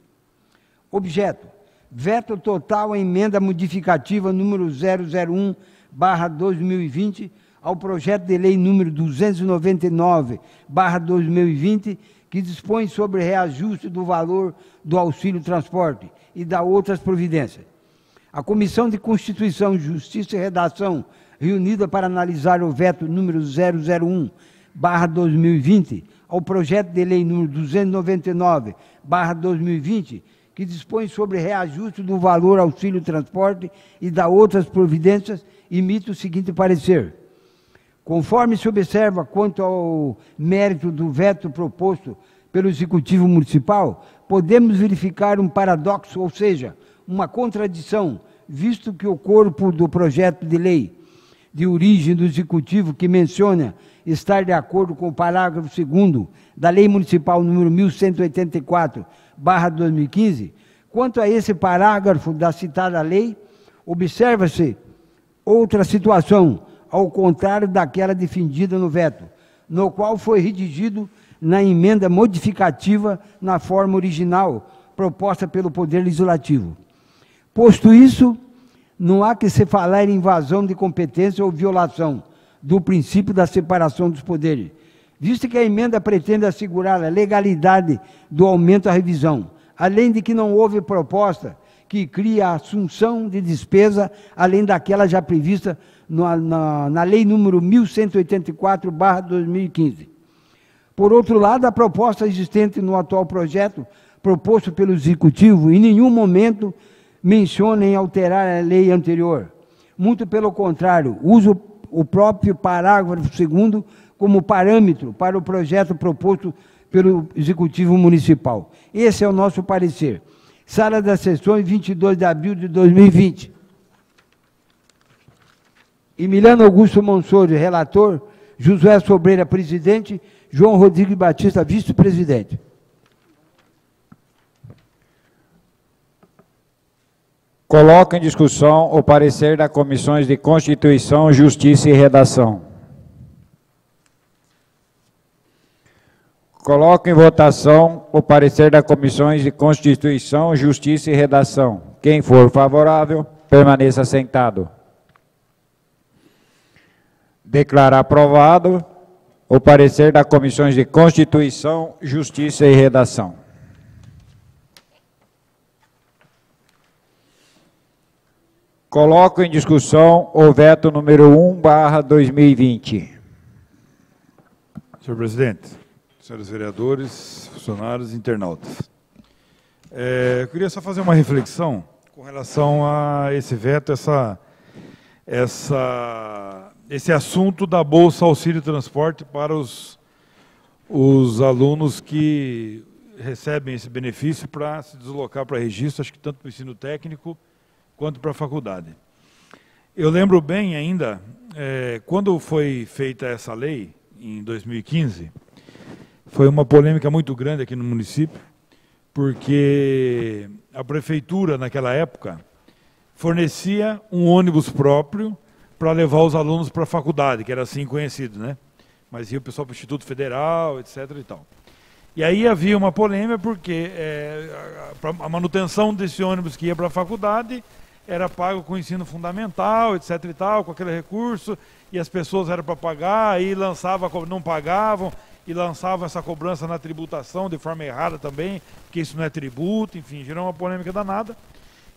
Objeto: veto total à emenda modificativa número 001/2020 ao projeto de lei número 299/2020, que dispõe sobre reajuste do valor do auxílio transporte e da outras providências. A Comissão de Constituição, Justiça e Redação, reunida para analisar o veto número 001/2020 ao projeto de lei número 299/2020, que dispõe sobre reajuste do valor auxílio transporte e da outras providências, emite o seguinte parecer: conforme se observa quanto ao mérito do veto proposto pelo Executivo Municipal, podemos verificar um paradoxo, ou seja, uma contradição, visto que o corpo do projeto de lei de origem do Executivo, que menciona estar de acordo com o parágrafo 2º da Lei Municipal número 1184/2015, quanto a esse parágrafo da citada lei, observa-se outra situação, ao contrário daquela defendida no veto, no qual foi redigido na emenda modificativa na forma original proposta pelo Poder Legislativo. Posto isso, não há que se falar em invasão de competência ou violação do princípio da separação dos poderes, visto que a emenda pretende assegurar a legalidade do aumento à revisão, além de que não houve proposta que crie a assunção de despesa, além daquela já prevista na Lei número 1184/2015. Por outro lado, a proposta existente no atual projeto, proposto pelo Executivo, em nenhum momento menciona em alterar a lei anterior. Muito pelo contrário, usa o próprio parágrafo 2º como parâmetro para o projeto proposto pelo Executivo Municipal. Esse é o nosso parecer. Sala das Sessões, 22 de abril de 2020. Emiliano Augusto Monsori, relator. Josué Sobreira, presidente. João Rodrigues Batista, vice-presidente. Coloco em discussão o parecer das Comissões de Constituição, Justiça e Redação. Coloco em votação o parecer das Comissões de Constituição, Justiça e Redação. Quem for favorável, permaneça sentado. Declaro aprovado o parecer das Comissões de Constituição, Justiça e Redação. Coloco em discussão o veto número 1/2020. Senhor presidente, senhores vereadores, funcionários e internautas. Eu queria só fazer uma reflexão com relação a esse veto, esse assunto da Bolsa Auxílio Transporte para os alunos que recebem esse benefício para se deslocar para registro, acho que tanto para o ensino técnico quanto para a faculdade. Eu lembro bem ainda, quando foi feita essa lei, em 2015, foi uma polêmica muito grande aqui no município, porque a prefeitura, naquela época, fornecia um ônibus próprio para levar os alunos para a faculdade, que era assim conhecido, né? Mas ia o pessoal para o Instituto Federal, etc. e tal. E aí havia uma polêmica, porque a manutenção desse ônibus que ia para a faculdade era pago com ensino fundamental, etc. e tal, com aquele recurso, e as pessoas eram para pagar, aí não pagavam, e lançavam essa cobrança na tributação de forma errada também, porque isso não é tributo, enfim, gerou uma polêmica danada.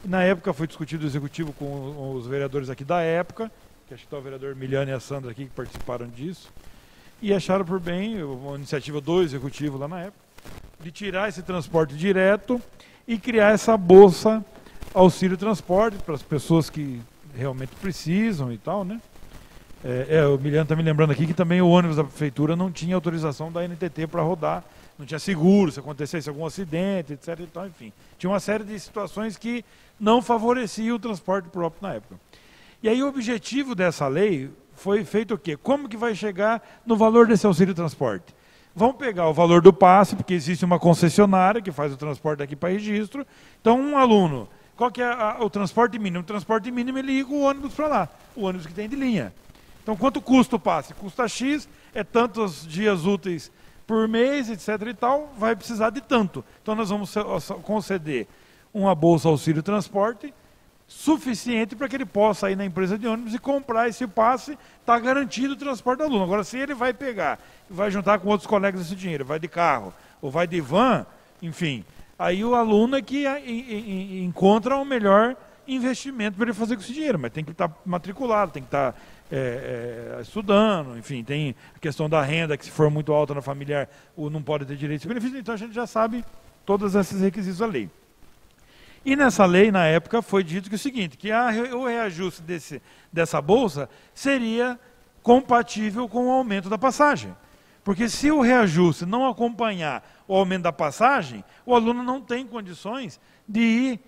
E na época foi discutido o Executivo com os vereadores aqui da época, que acho que está o vereador Miliane e a Sandra aqui que participaram disso, e acharam por bem, uma iniciativa do Executivo lá na época, de tirar esse transporte direto e criar essa bolsa auxílio transporte para as pessoas que realmente precisam e tal, né? O Miliano está me lembrando aqui que também o ônibus da prefeitura não tinha autorização da NTT para rodar, não tinha seguro, se acontecesse algum acidente, etc. e tal, enfim. Tinha uma série de situações que não favoreciam o transporte próprio na época. E aí o objetivo dessa lei foi feito o quê? Como que vai chegar no valor desse auxílio transporte? Vão pegar o valor do passe, porque existe uma concessionária que faz o transporte aqui para registro. Então, um aluno, qual que é o transporte mínimo? O transporte mínimo ele liga o ônibus para lá, o ônibus que tem de linha. Então, quanto custa o passe? Custa X, é tantos dias úteis por mês, etc. e tal, vai precisar de tanto. Então, nós vamos conceder uma bolsa auxílio transporte suficiente para que ele possa ir na empresa de ônibus e comprar esse passe, está garantido o transporte do aluno. Agora, se ele vai pegar e vai juntar com outros colegas esse dinheiro, vai de carro ou vai de van, enfim, aí o aluno é que encontra o melhor investimento para ele fazer com esse dinheiro, mas tem que estar matriculado, tem que estar estudando, enfim, tem a questão da renda, que se for muito alta na familiar, não pode ter direito a esse benefício, então a gente já sabe todos esses requisitos da lei. E nessa lei, na época, foi dito que o seguinte, que o reajuste dessa bolsa seria compatível com o aumento da passagem. Porque se o reajuste não acompanhar o aumento da passagem, o aluno não tem condições de ir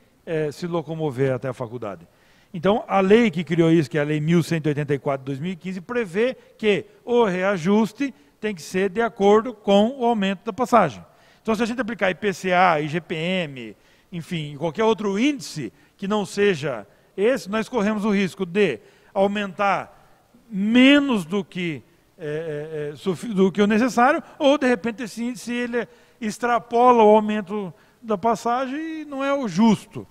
se locomover até a faculdade. Então, a lei que criou isso, que é a Lei 1184 de 2015, prevê que o reajuste tem que ser de acordo com o aumento da passagem. Então, se a gente aplicar IPCA, IGPM, enfim, qualquer outro índice que não seja esse, nós corremos o risco de aumentar menos do que o necessário, ou, de repente, esse índice ele extrapola o aumento da passagem e não é o justo.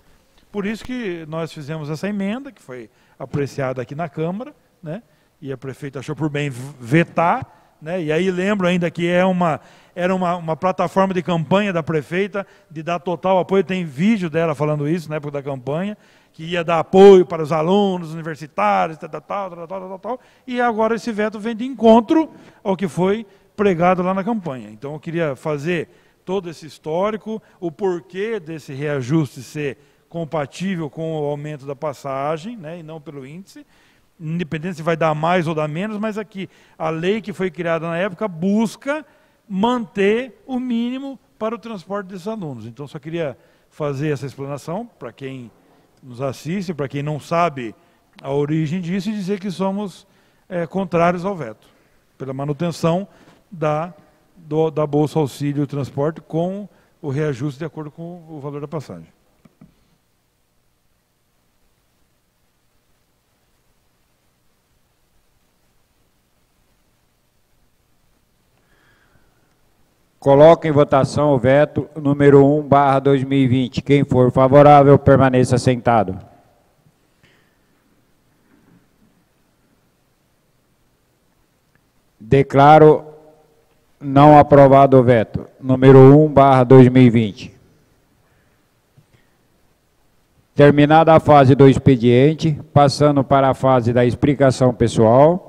Por isso que nós fizemos essa emenda, que foi apreciada aqui na Câmara, né? E a prefeita achou por bem vetar, né? E aí lembro ainda que era uma plataforma de campanha da prefeita, de dar total apoio, tem vídeo dela falando isso na época da campanha, que ia dar apoio para os alunos universitários, tal, e agora esse veto vem de encontro ao que foi pregado lá na campanha. Então eu queria fazer todo esse histórico, o porquê desse reajuste ser compatível com o aumento da passagem, né, e não pelo índice, independente se vai dar mais ou dar menos, mas aqui a lei que foi criada na época busca manter o mínimo para o transporte desses alunos. Então só queria fazer essa explanação para quem nos assiste, para quem não sabe a origem disso, e dizer que somos contrários ao veto, pela manutenção da Bolsa Auxílio Transporte com o reajuste de acordo com o valor da passagem. Coloco em votação o veto número 1/2020. Quem for favorável, permaneça sentado. Declaro não aprovado o veto número 1/2020. Terminada a fase do expediente, passando para a fase da explicação pessoal,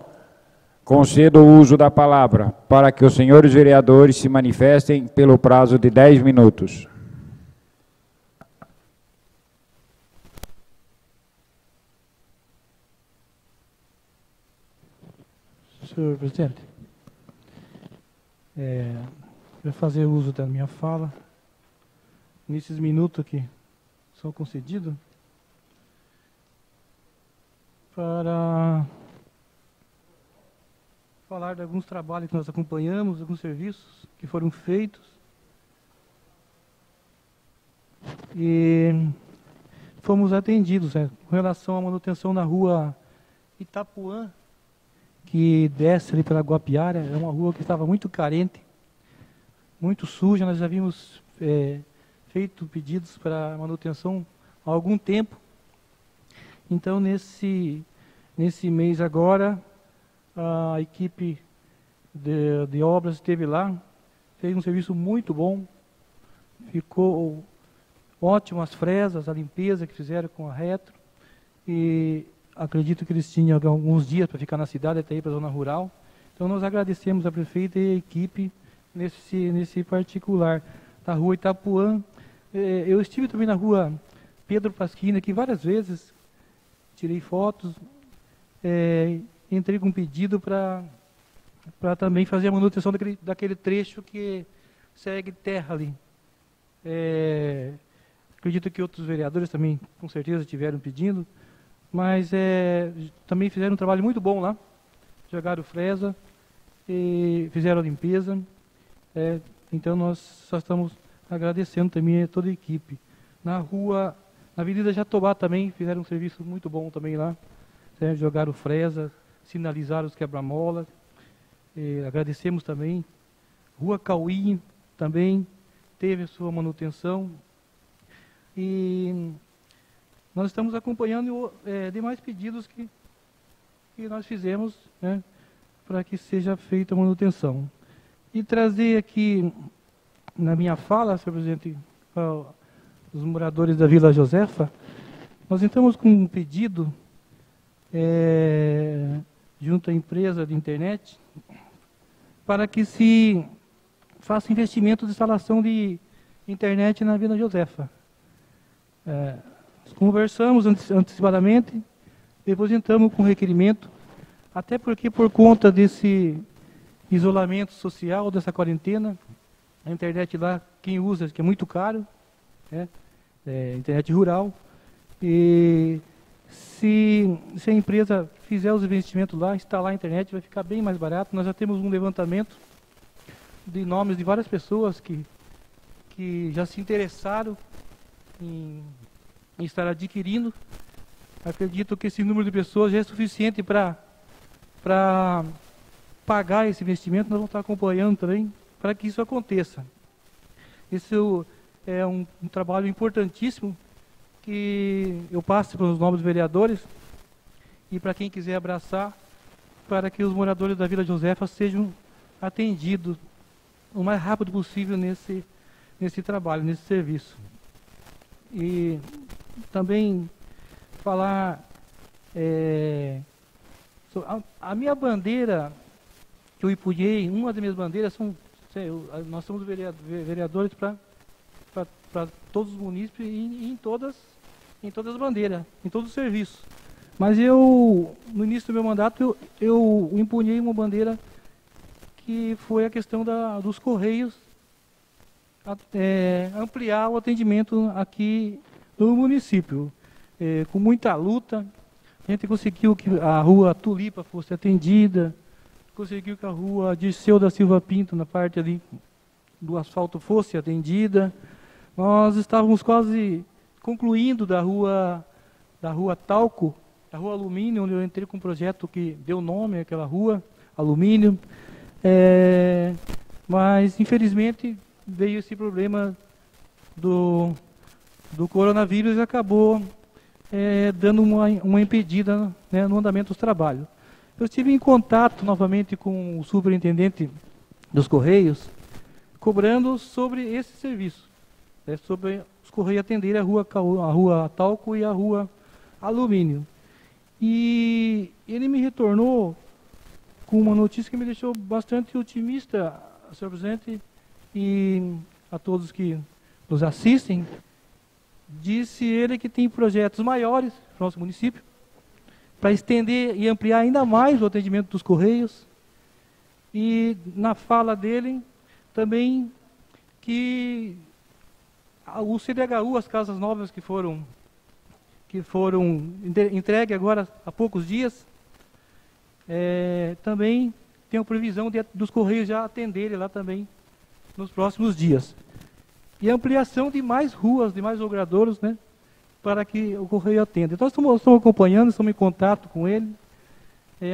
concedo o uso da palavra para que os senhores vereadores se manifestem pelo prazo de 10 minutos. Senhor presidente, vou fazer uso da minha fala nesses minutos que são concedidos para falar de alguns trabalhos que nós acompanhamos, alguns serviços que foram feitos. E fomos atendidos com relação à manutenção na rua Itapuã, que desce ali pela Guapiara. É uma rua que estava muito carente, muito suja. Nós já havíamos feito pedidos para manutenção há algum tempo. Então, nesse mês agora, a equipe de obras esteve lá, fez um serviço muito bom, ficou ótimo as fresas, a limpeza que fizeram com a retro, e acredito que eles tinham alguns dias para ficar na cidade, até ir para a zona rural. Então nós agradecemos a prefeita e a equipe nesse particular. Na rua Itapuã, eu estive também na rua Pedro Pasquini aqui várias vezes, tirei fotos, entrei com um pedido para também fazer a manutenção daquele trecho que segue terra ali. Acredito que outros vereadores também, com certeza, tiveram pedindo, mas também fizeram um trabalho muito bom lá. Jogaram fresa e fizeram a limpeza. Então nós só estamos agradecendo também a toda a equipe. Na Avenida Jatobá também fizeram um serviço muito bom também lá. Jogaram fresa, sinalizaram os quebra-molas. Agradecemos também. Rua Cauí também teve a sua manutenção. E nós estamos acompanhando demais pedidos que nós fizemos, né, para que seja feita a manutenção. E trazer aqui, na minha fala, senhor presidente, os moradores da Vila Josefa, nós entramos com um pedido junto à empresa de internet para que se faça investimento de instalação de internet na Vila Josefa. Conversamos antecipadamente, depois entramos com requerimento, até porque por conta desse isolamento social, dessa quarentena, a internet lá, quem usa, que é muito caro, internet rural, e Se a empresa fizer os investimentos lá, instalar a internet, vai ficar bem mais barato. Nós já temos um levantamento de nomes de várias pessoas que já se interessaram em estar adquirindo. Acredito que esse número de pessoas já é suficiente para pagar esse investimento. Nós vamos estar acompanhando também para que isso aconteça. Esse é um trabalho importantíssimo que eu passo para os nobres vereadores e para quem quiser abraçar, para que os moradores da Vila Josefa sejam atendidos o mais rápido possível nesse trabalho, nesse serviço. E também falar a minha bandeira que eu empunhei, uma das minhas bandeiras nós somos vereadores para todos os munícipes e em todas as bandeiras, em todos os serviços. Mas no início do meu mandato, eu empunhei uma bandeira que foi a questão dos Correios, ampliar o atendimento aqui no município. Com muita luta, a gente conseguiu que a rua Tulipa fosse atendida, conseguiu que a rua Dirceu da Silva Pinto, na parte ali do asfalto, fosse atendida. Nós estávamos quase concluindo da rua Talco, a rua Alumínio, onde eu entrei com um projeto que deu nome àquela rua, Alumínio. Mas, infelizmente, veio esse problema do coronavírus e acabou dando uma impedida, né, no andamento dos trabalhos. Eu estive em contato novamente com o superintendente dos Correios, cobrando sobre esse serviço, sobre os Correios atenderem a rua Talco e a rua Alumínio. E ele me retornou com uma notícia que me deixou bastante otimista, senhor presidente, e a todos que nos assistem. Disse ele que tem projetos maiores no nosso município para estender e ampliar ainda mais o atendimento dos Correios. E na fala dele também que o CDHU, as casas novas que foram entregues agora há poucos dias, também tem a previsão dos Correios já atenderem lá também nos próximos dias. E a ampliação de mais ruas, de mais logradouros, né, para que o Correio atenda. Então, estamos acompanhando, estamos em contato com ele,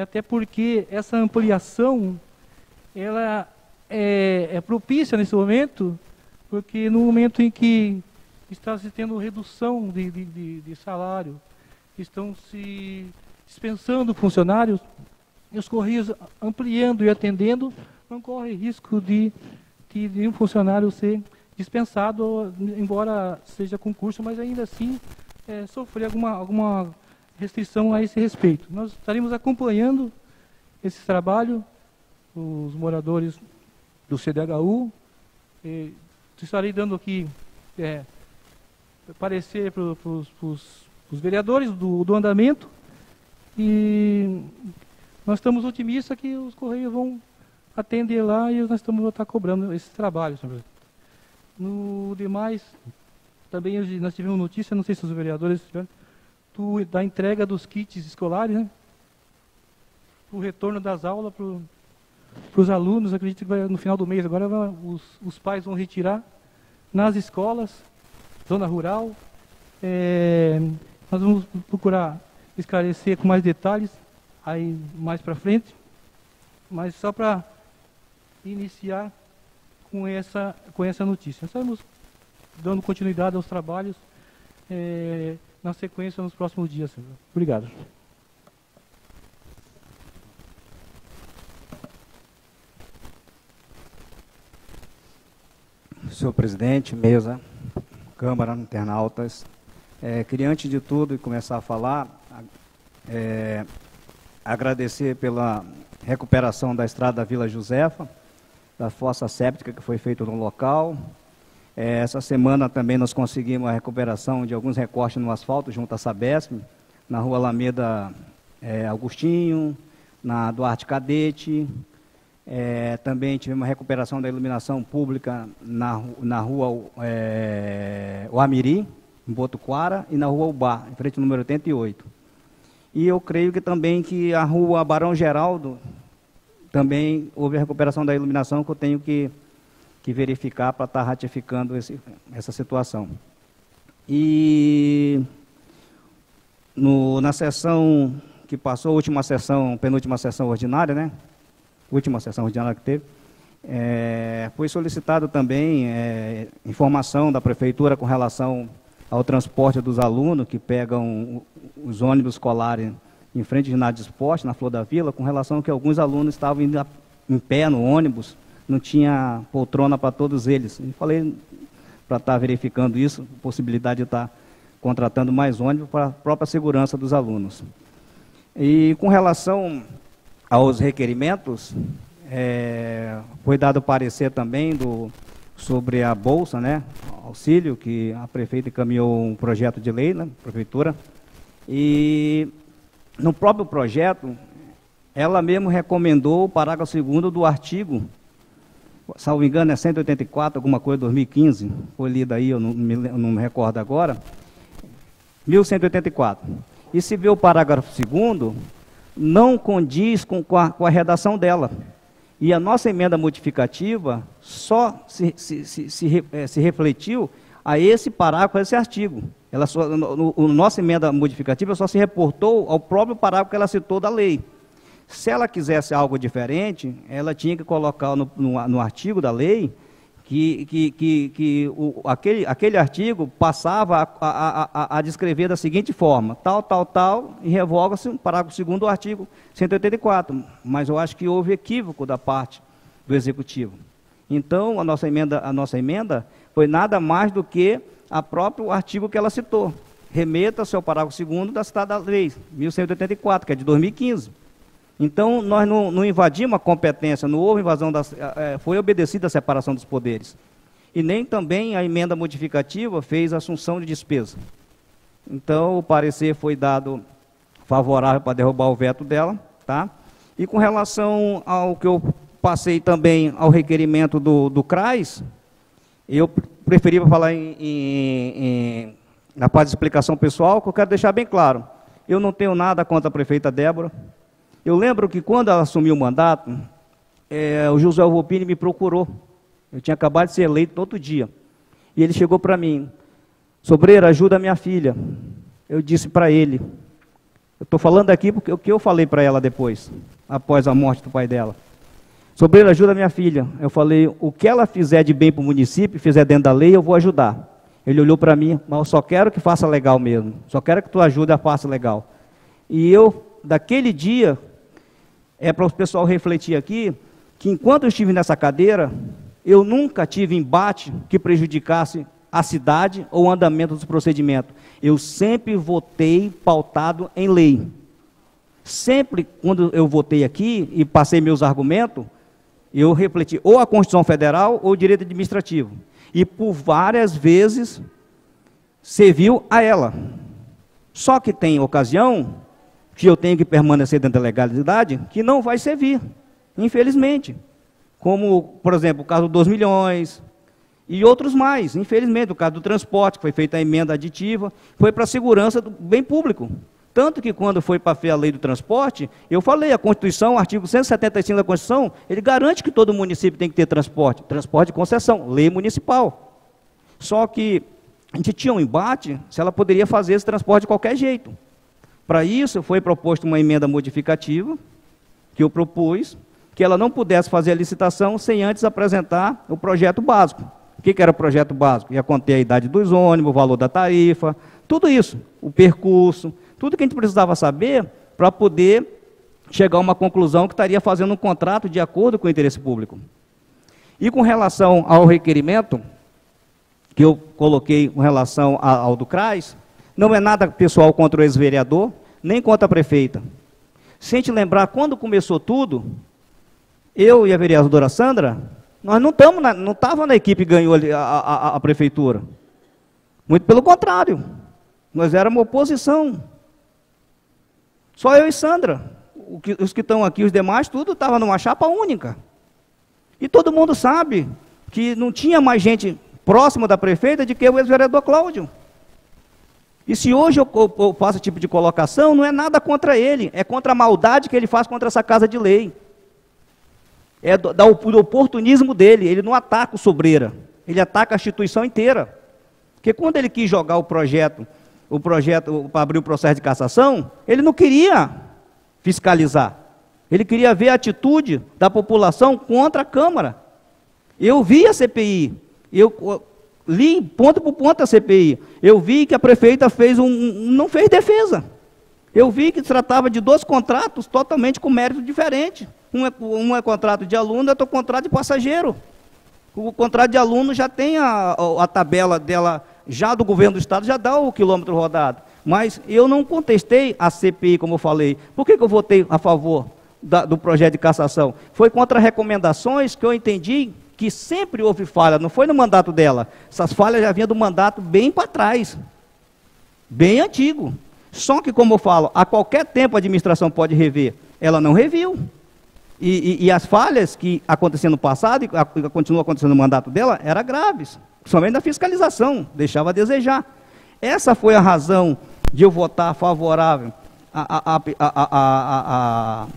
até porque essa ampliação ela é propícia nesse momento, porque no momento em que está se tendo redução de salário, estão se dispensando funcionários, e os Correios ampliando e atendendo, não corre risco de um funcionário ser dispensado, embora seja concurso, mas ainda assim sofrer alguma restrição a esse respeito. Nós estaremos acompanhando esse trabalho, os moradores do CDHU, estarei dando aqui parecer para os vereadores do andamento, e nós estamos otimistas que os Correios vão atender lá e nós vamos estar cobrando esse trabalho, senhor presidente. No demais, também nós tivemos notícia, não sei se os vereadores tiveram, da entrega dos kits escolares, né? O retorno das aulas para os alunos. Acredito que vai, no final do mês agora os pais vão retirar nas escolas, zona rural. Nós vamos procurar esclarecer com mais detalhes aí mais para frente, mas só para iniciar com essa notícia. Estamos dando continuidade aos trabalhos na sequência nos próximos dias, senhor. Obrigado. Senhor presidente, mesa, Câmara, internautas, queria antes de tudo começar a falar, agradecer pela recuperação da estrada da Vila Josefa, da fossa séptica que foi feita no local. Essa semana também nós conseguimos a recuperação de alguns recortes no asfalto junto à Sabesp, na rua Alameda Agostinho, na Duarte Cadete. Também tivemos a recuperação da iluminação pública na rua Oamiri, em Botuquara, e na rua Ubá, em frente ao número 88. E eu creio que também que a rua Barão Geraldo, também houve a recuperação da iluminação, que eu tenho que verificar para estar ratificando essa situação. E na sessão que passou, última sessão, penúltima sessão ordinária, né? Última sessão ordinária que teve, foi solicitado também informação da prefeitura com relação ao transporte dos alunos que pegam os ônibus escolares em frente ao ginásio de esporte, na Flor da Vila, com relação a que alguns alunos estavam indo em pé no ônibus, não tinha poltrona para todos eles. E falei para estar verificando isso, possibilidade de estar contratando mais ônibus para a própria segurança dos alunos. E com relação aos requerimentos, foi dado parecer também sobre a bolsa, né, auxílio, que a prefeita encaminhou um projeto de lei, né, prefeitura, e no próprio projeto, ela mesmo recomendou o parágrafo 2º do artigo, salvo engano é 184, alguma coisa, 2015, foi lido aí, eu não me recordo agora, 1184. E se vê o parágrafo 2º, não condiz com a redação dela. E a nossa emenda modificativa só se refletiu a esse parágrafo, a esse artigo. Nossa emenda modificativa só se reportou ao próprio parágrafo que ela citou da lei. Se ela quisesse algo diferente, ela tinha que colocar no artigo da lei aquele artigo passava a descrever da seguinte forma, tal, e revoga-se o parágrafo 2º do artigo 184. Mas eu acho que houve equívoco da parte do Executivo. Então, a nossa emenda foi nada mais do que o próprio artigo que ela citou. Remeta-se ao parágrafo 2º da citada lei, 1184, que é de 2015. Então, nós não invadimos a competência, não houve invasão, foi obedecida a separação dos poderes. E nem também a emenda modificativa fez assunção de despesa. Então, o parecer foi dado favorável para derrubar o veto dela, tá? E com relação ao que eu passei também ao requerimento do CRAS, eu preferi falar na parte de explicação pessoal, que eu quero deixar bem claro. Eu não tenho nada contra a prefeita Débora. Eu lembro que quando ela assumiu o mandato, o José Volpini me procurou. Eu tinha acabado de ser eleito no outro dia. E ele chegou para mim, Sobreira, ajuda a minha filha. Eu disse para ele, eu estou falando aqui porque o que eu falei para ela depois, após a morte do pai dela. Sobreira, ajuda a minha filha. Eu falei, o que ela fizer de bem para o município, fizer dentro da lei, eu vou ajudar. Ele olhou para mim, mas eu só quero que faça legal mesmo. Só quero que tu ajude a faça legal. E eu, daquele dia, para o pessoal refletir aqui, que enquanto eu estive nessa cadeira, eu nunca tive embate que prejudicasse a cidade ou o andamento dos procedimentos. Eu sempre votei pautado em lei. Sempre, quando eu votei aqui e passei meus argumentos, eu refleti ou a Constituição Federal ou o direito administrativo. E por várias vezes serviu a ela. Só que tem ocasião que eu tenho que permanecer dentro da legalidade, que não vai servir, infelizmente. Como, por exemplo, o caso dos 2 milhões e outros mais, infelizmente. O caso do transporte, que foi feita a emenda aditiva, foi para a segurança do bem público. Tanto que quando foi para a lei do transporte, eu falei, a Constituição, o artigo 175 da Constituição, ele garante que todo município tem que ter transporte de concessão, lei municipal. Só que a gente tinha um embate se ela poderia fazer esse transporte de qualquer jeito. Para isso, foi proposta uma emenda modificativa, que eu propus, que ela não pudesse fazer a licitação sem antes apresentar o projeto básico. O que era o projeto básico? Ia conter a idade dos ônibus, o valor da tarifa, tudo isso, o percurso, tudo que a gente precisava saber para poder chegar a uma conclusão que estaria fazendo um contrato de acordo com o interesse público. E com relação ao requerimento, que eu coloquei com relação ao do CRAS, não é nada pessoal contra o ex-vereador, nem contra a prefeita. Se a gente lembrar, quando começou tudo, eu e a vereadora Sandra, nós não estávamos na equipe que ganhou a prefeitura. Muito pelo contrário, nós éramos oposição. Só eu e Sandra. Os que estão aqui, os demais, tudo estava numa chapa única. E todo mundo sabe que não tinha mais gente próxima da prefeita do que o ex-vereador Cláudio. E se hoje eu faço esse tipo de colocação, não é nada contra ele, é contra a maldade que ele faz contra essa casa de lei. É do oportunismo dele, ele não ataca o Sobreira, ele ataca a instituição inteira. Porque quando ele quis jogar o projeto para abrir o processo de cassação, ele não queria fiscalizar, ele queria ver a atitude da população contra a Câmara. Eu vi a CPI, eu li ponto por ponto a CPI, eu vi que a prefeita não fez defesa, eu vi que se tratava de 2 contratos totalmente com mérito diferente, um é contrato de aluno, outro é contrato de passageiro. O contrato de aluno já tem a tabela dela, já do governo do estado, já dá o quilômetro rodado, mas eu não contestei a CPI, como eu falei. Por que eu votei a favor do projeto de cassação? Foi contra recomendações que eu entendi que sempre houve falha, não foi no mandato dela. Essas falhas já vinham do mandato bem para trás, bem antigo. Só que, como eu falo, a qualquer tempo a administração pode rever. Ela não reviu. E as falhas que aconteciam no passado, e continuam acontecendo no mandato dela, eram graves. Principalmente na fiscalização, deixava a desejar. Essa foi a razão de eu votar favorável à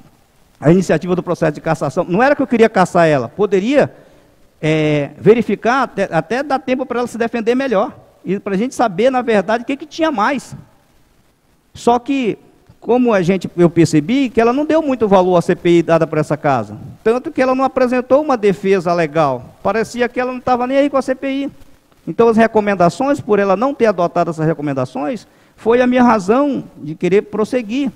iniciativa do processo de cassação. Não era que eu queria cassar ela, poderia verificar, até dar tempo para ela se defender melhor, e para a gente saber, na verdade, o que tinha mais. Só que, como eu percebi, que ela não deu muito valor à CPI dada por essa casa, tanto que ela não apresentou uma defesa legal, parecia que ela não estava nem aí com a CPI. Então as recomendações, por ela não ter adotado essas recomendações, foi a minha razão de querer prosseguir.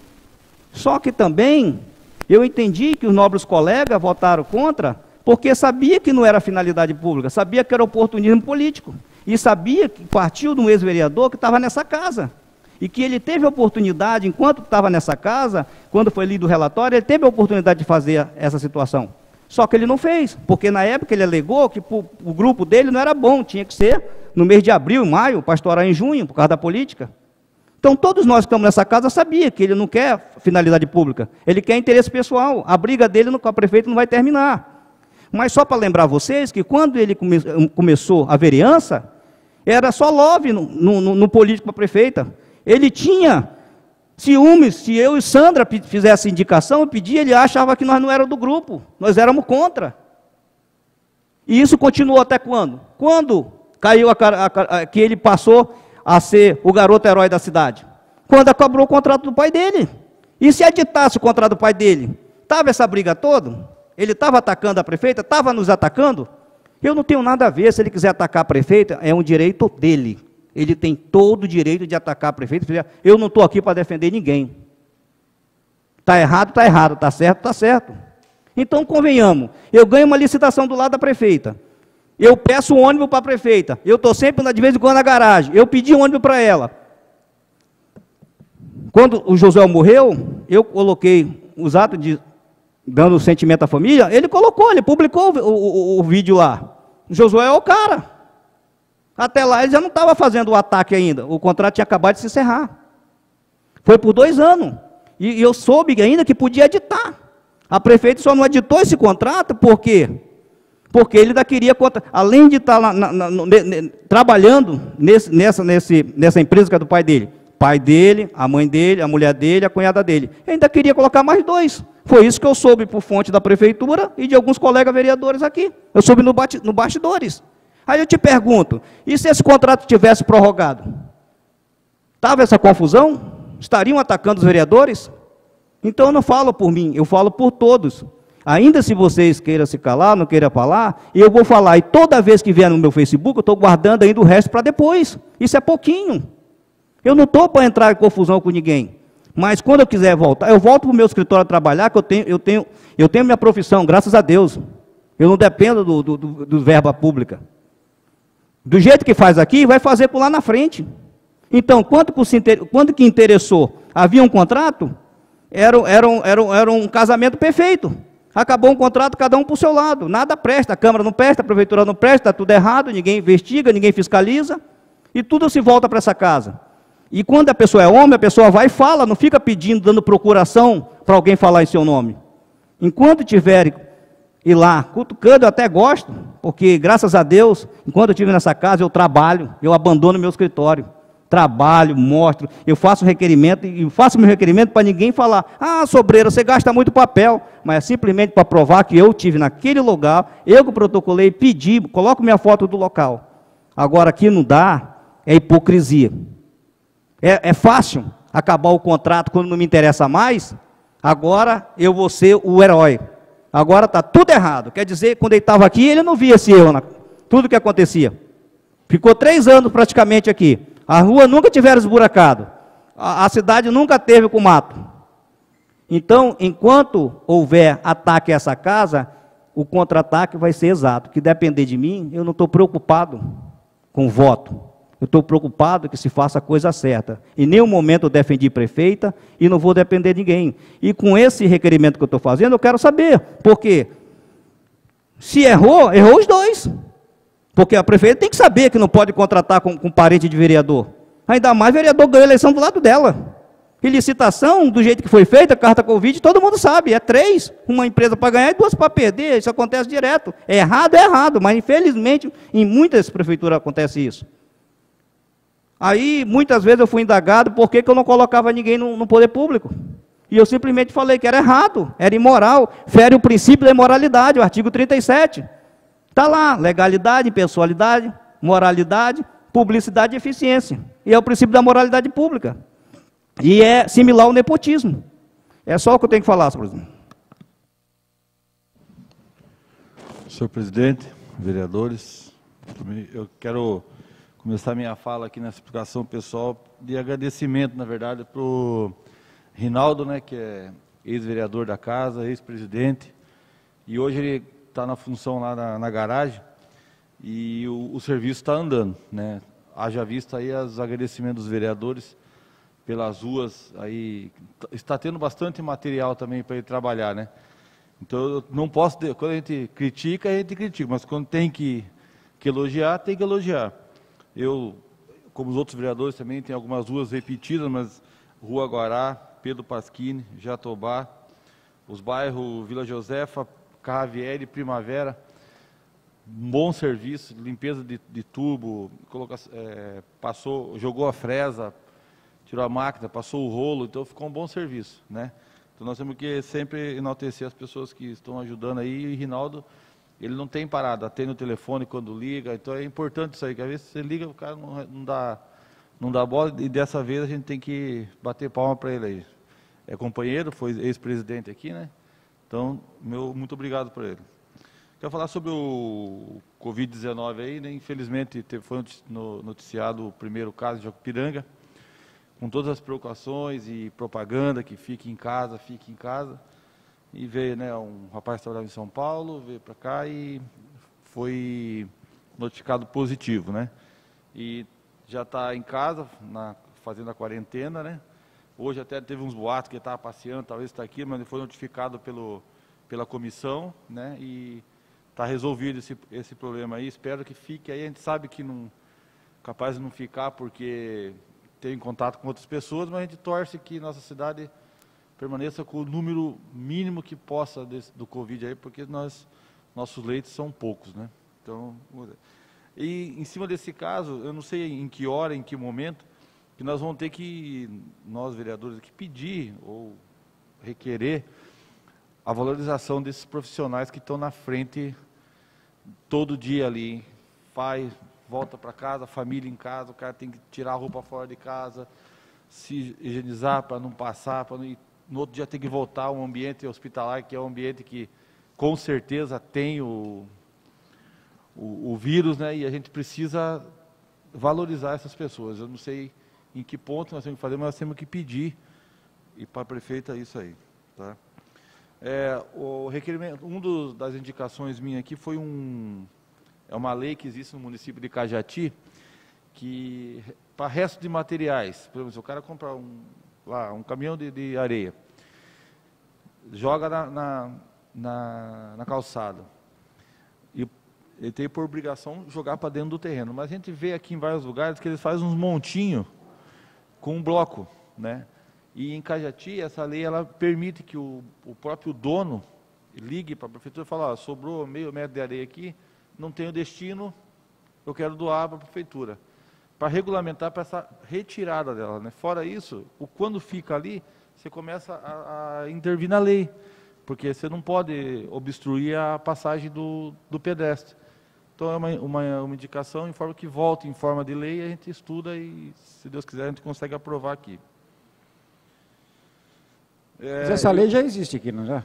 Só que também, eu entendi que os nobres colegas votaram contra, porque sabia que não era finalidade pública, sabia que era oportunismo político, e sabia que partiu de um ex-vereador que estava nessa casa, e que ele teve a oportunidade, enquanto estava nessa casa, quando foi lido o relatório, ele teve a oportunidade de fazer essa situação. Só que ele não fez, porque na época ele alegou que o grupo dele não era bom, tinha que ser no mês de abril, maio, pastoral em junho, por causa da política. Então todos nós que estamos nessa casa sabíamos que ele não quer finalidade pública, ele quer interesse pessoal, a briga dele com a prefeita não vai terminar. Mas só para lembrar vocês que quando ele começou a vereança, era só love no político para a prefeita. Ele tinha ciúmes, se eu e Sandra fizesse indicação, eu pedia, ele achava que nós não éramos do grupo, nós éramos contra. E isso continuou até quando? Quando caiu que ele passou a ser o garoto herói da cidade? Quando acabou o contrato do pai dele. E se editasse o contrato do pai dele? Estava essa briga toda? Ele estava atacando a prefeita? Estava nos atacando? Eu não tenho nada a ver, se ele quiser atacar a prefeita, é um direito dele. Ele tem todo o direito de atacar a prefeita. Eu não estou aqui para defender ninguém. Está errado, está certo, está certo. Então, convenhamos, eu ganho uma licitação do lado da prefeita. Eu peço um ônibus para a prefeita. Eu estou sempre, de vez em quando, na garagem. Eu pedi um ônibus para ela. Quando o Josué morreu, eu coloquei os atos de dando sentimento à família, ele publicou o vídeo lá. O Josué é o cara. Até lá ele já não estava fazendo o ataque ainda, o contrato tinha acabado de se encerrar. Foi por 2 anos, e eu soube ainda que podia editar. A prefeita só não editou esse contrato, por quê? Porque ele ainda queria, além de estar trabalhando nessa empresa que é do pai dele, a mãe dele, a mulher dele, a cunhada dele, ele ainda queria colocar mais 2. Foi isso que eu soube por fonte da prefeitura e de alguns colegas vereadores aqui. Eu soube no bastidores. Aí eu te pergunto, e se esse contrato tivesse prorrogado? Estava essa confusão? Estariam atacando os vereadores? Então eu não falo por mim, eu falo por todos. Ainda se vocês queiram se calar, não queiram falar, eu vou falar. E toda vez que vier no meu Facebook, eu estou guardando ainda o resto para depois. Isso é pouquinho. Eu não estou para entrar em confusão com ninguém. Mas quando eu quiser voltar, eu volto para o meu escritório a trabalhar, que eu tenho minha profissão, graças a Deus. Eu não dependo do verba pública. Do jeito que faz aqui, vai fazer por lá na frente. Então, quando que interessou? Havia um contrato? Era um casamento perfeito. Acabou um contrato, cada um para o seu lado. Nada presta, a Câmara não presta, a Prefeitura não presta, está tudo errado, ninguém investiga, ninguém fiscaliza. E tudo se volta para essa casa. E quando a pessoa é homem, a pessoa vai e fala, não fica pedindo, dando procuração para alguém falar em seu nome. Enquanto tiver ir lá cutucando, eu até gosto, porque graças a Deus, enquanto eu estive nessa casa, eu trabalho, eu abandono meu escritório. Trabalho, mostro, eu faço requerimento, e faço meu requerimento para ninguém falar, ah, Sobreira, você gasta muito papel, mas é simplesmente para provar que eu tive naquele lugar, eu que protocolei, pedi, coloco minha foto do local. Agora, aqui não dá, é hipocrisia. É fácil acabar o contrato quando não me interessa mais, agora eu vou ser o herói. Agora está tudo errado, quer dizer, quando ele estava aqui, ele não via esse erro, tudo que acontecia. Ficou 3 anos praticamente aqui. A rua nunca tiveram esburacado. A cidade nunca teve com mato. Então, enquanto houver ataque a essa casa, o contra-ataque vai ser exato. Que depender de mim, eu não estou preocupado com voto. Eu estou preocupado que se faça a coisa certa. Em nenhum momento eu defendi prefeita e não vou depender de ninguém. E com esse requerimento que eu estou fazendo, eu quero saber. Por quê? Se errou, errou os dois. Porque a prefeita tem que saber que não pode contratar com parente de vereador. Ainda mais vereador ganhou a eleição do lado dela. E licitação, do jeito que foi feita, carta Covid, todo mundo sabe. É 3, uma empresa para ganhar e 2 para perder. Isso acontece direto. É errado, mas infelizmente em muitas prefeituras acontece isso. Aí, muitas vezes eu fui indagado por que eu não colocava ninguém no poder público. E eu simplesmente falei que era errado, era imoral, fere o princípio da imoralidade, o artigo 37. Está lá, legalidade, impessoalidade, moralidade, publicidade e eficiência. E é o princípio da moralidade pública. E é similar ao nepotismo. É só o que eu tenho que falar, senhor presidente. Senhor presidente, vereadores, eu quero começar minha fala aqui nessa explicação pessoal de agradecimento, na verdade, para o Rinaldo, né, que é ex-vereador da casa, ex-presidente, e hoje ele está na função lá na garagem e o serviço está andando, né? Haja vista aí os agradecimentos dos vereadores pelas ruas, aí está tendo bastante material também para ele trabalhar, né? Então eu não posso, quando a gente critica, mas quando tem que elogiar, tem que elogiar. Eu, como os outros vereadores também, tem algumas ruas repetidas, mas Rua Guará, Pedro Pasquini, Jatobá, os bairros Vila Josefa, Carravieri, Primavera, um bom serviço, limpeza de tubo, jogou a fresa, tirou a máquina, passou o rolo, então ficou um bom serviço, né? Então nós temos que sempre enaltecer as pessoas que estão ajudando aí, e o Rinaldo, ele não tem parado, atende o telefone quando liga, então é importante isso aí, que às vezes você liga, o cara não dá bola, e dessa vez a gente tem que bater palma para ele aí. É companheiro, foi ex-presidente aqui, né? Então, muito obrigado por ele. Quero falar sobre o Covid-19 aí, né? Infelizmente foi noticiado o primeiro caso de Jacupiranga, com todas as preocupações e propaganda que fique em casa, e veio, né, um rapaz que trabalhava em São Paulo, veio para cá e foi notificado positivo, né? E já está em casa, fazendo a quarentena, né? Hoje até teve uns boatos que ele estava passeando, talvez está aqui, mas ele foi notificado pela comissão, né? E está resolvido esse problema aí. Espero que fique aí. A gente sabe que capaz de não ficar porque tem contato com outras pessoas, mas a gente torce que nossa cidade permaneça com o número mínimo que possa do Covid aí, porque nossos leitos são poucos, né? Então, e em cima desse caso, eu não sei em que hora, em que momento, que nós vamos ter que, nós vereadores, aqui pedir ou requerer a valorização desses profissionais que estão na frente todo dia ali, volta para casa, família em casa, o cara tem que tirar a roupa fora de casa, se higienizar para não passar, no outro dia tem que voltar ao ambiente hospitalar, que é um ambiente que com certeza tem o vírus, né? E a gente precisa valorizar essas pessoas. Eu não sei em que ponto nós temos que fazer, mas nós temos que pedir e para a prefeita isso aí, tá? O requerimento, das indicações minhas aqui foi uma lei que existe no município de Cajati, que para resto de materiais, por exemplo, se o cara comprar um caminhão de areia, joga na calçada, e ele tem por obrigação jogar para dentro do terreno, mas a gente vê aqui em vários lugares que eles fazem uns montinhos com um bloco, né? E em Cajati, essa lei ela permite que o próprio dono ligue para a prefeitura e fale, ó, sobrou meio metro de areia aqui, não tenho destino, eu quero doar para a prefeitura. para regulamentar para essa retirada dela, né? Fora isso, quando fica ali, você começa a intervir na lei, porque você não pode obstruir a passagem do pedestre. Então é uma indicação em forma que volta em forma de lei, a gente estuda e, se Deus quiser, a gente consegue aprovar aqui. Mas essa lei já existe aqui, não já?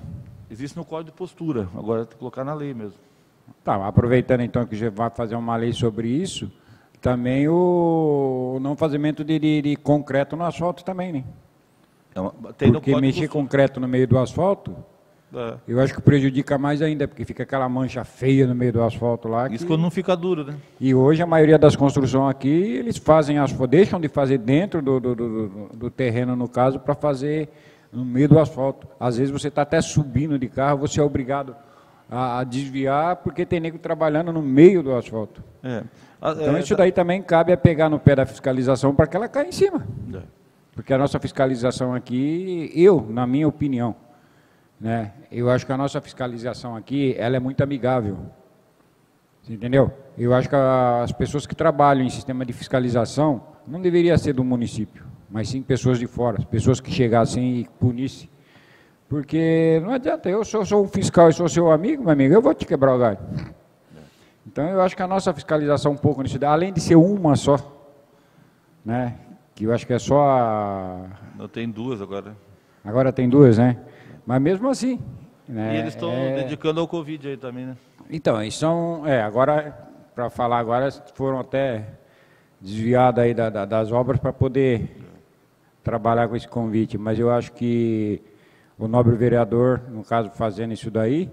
Existe no Código de Postura, agora tem que colocar na lei mesmo. Tá, aproveitando então que já vai fazer uma lei sobre isso, também o não fazimento de concreto no asfalto também, né? Porque mexer concreto no meio do asfalto, eu acho que prejudica mais ainda, porque fica aquela mancha feia no meio do asfalto lá. Isso quando não fica duro, né? E hoje a maioria das construções aqui, eles fazem asfalto, deixam de fazer dentro do terreno, no caso, para fazer no meio do asfalto. Às vezes você está até subindo de carro, você é obrigado a desviar, porque tem nego trabalhando no meio do asfalto. Então isso daí também cabe a pegar no pé da fiscalização para que ela caia em cima. Porque a nossa fiscalização aqui, na minha opinião, né, eu acho que a nossa fiscalização aqui, ela é muito amigável. Você entendeu? Eu acho que as pessoas que trabalham em sistema de fiscalização não deveria ser do município, mas sim pessoas de fora, pessoas que chegassem e punissem. Porque não adianta, eu sou um fiscal e sou seu amigo, meu amigo, eu vou te quebrar o galho. Então eu acho que a nossa fiscalização um pouco nisso, além de ser uma só, né, que eu acho que é só a... Não, tem duas agora. Agora tem duas, né? Mas mesmo assim... Né, e eles estão dedicando ao Covid aí também, né? Então, eles são... agora, para falar agora, foram até desviados aí das obras para poder trabalhar com esse convite. Mas eu acho que o nobre vereador, no caso, fazendo isso daí,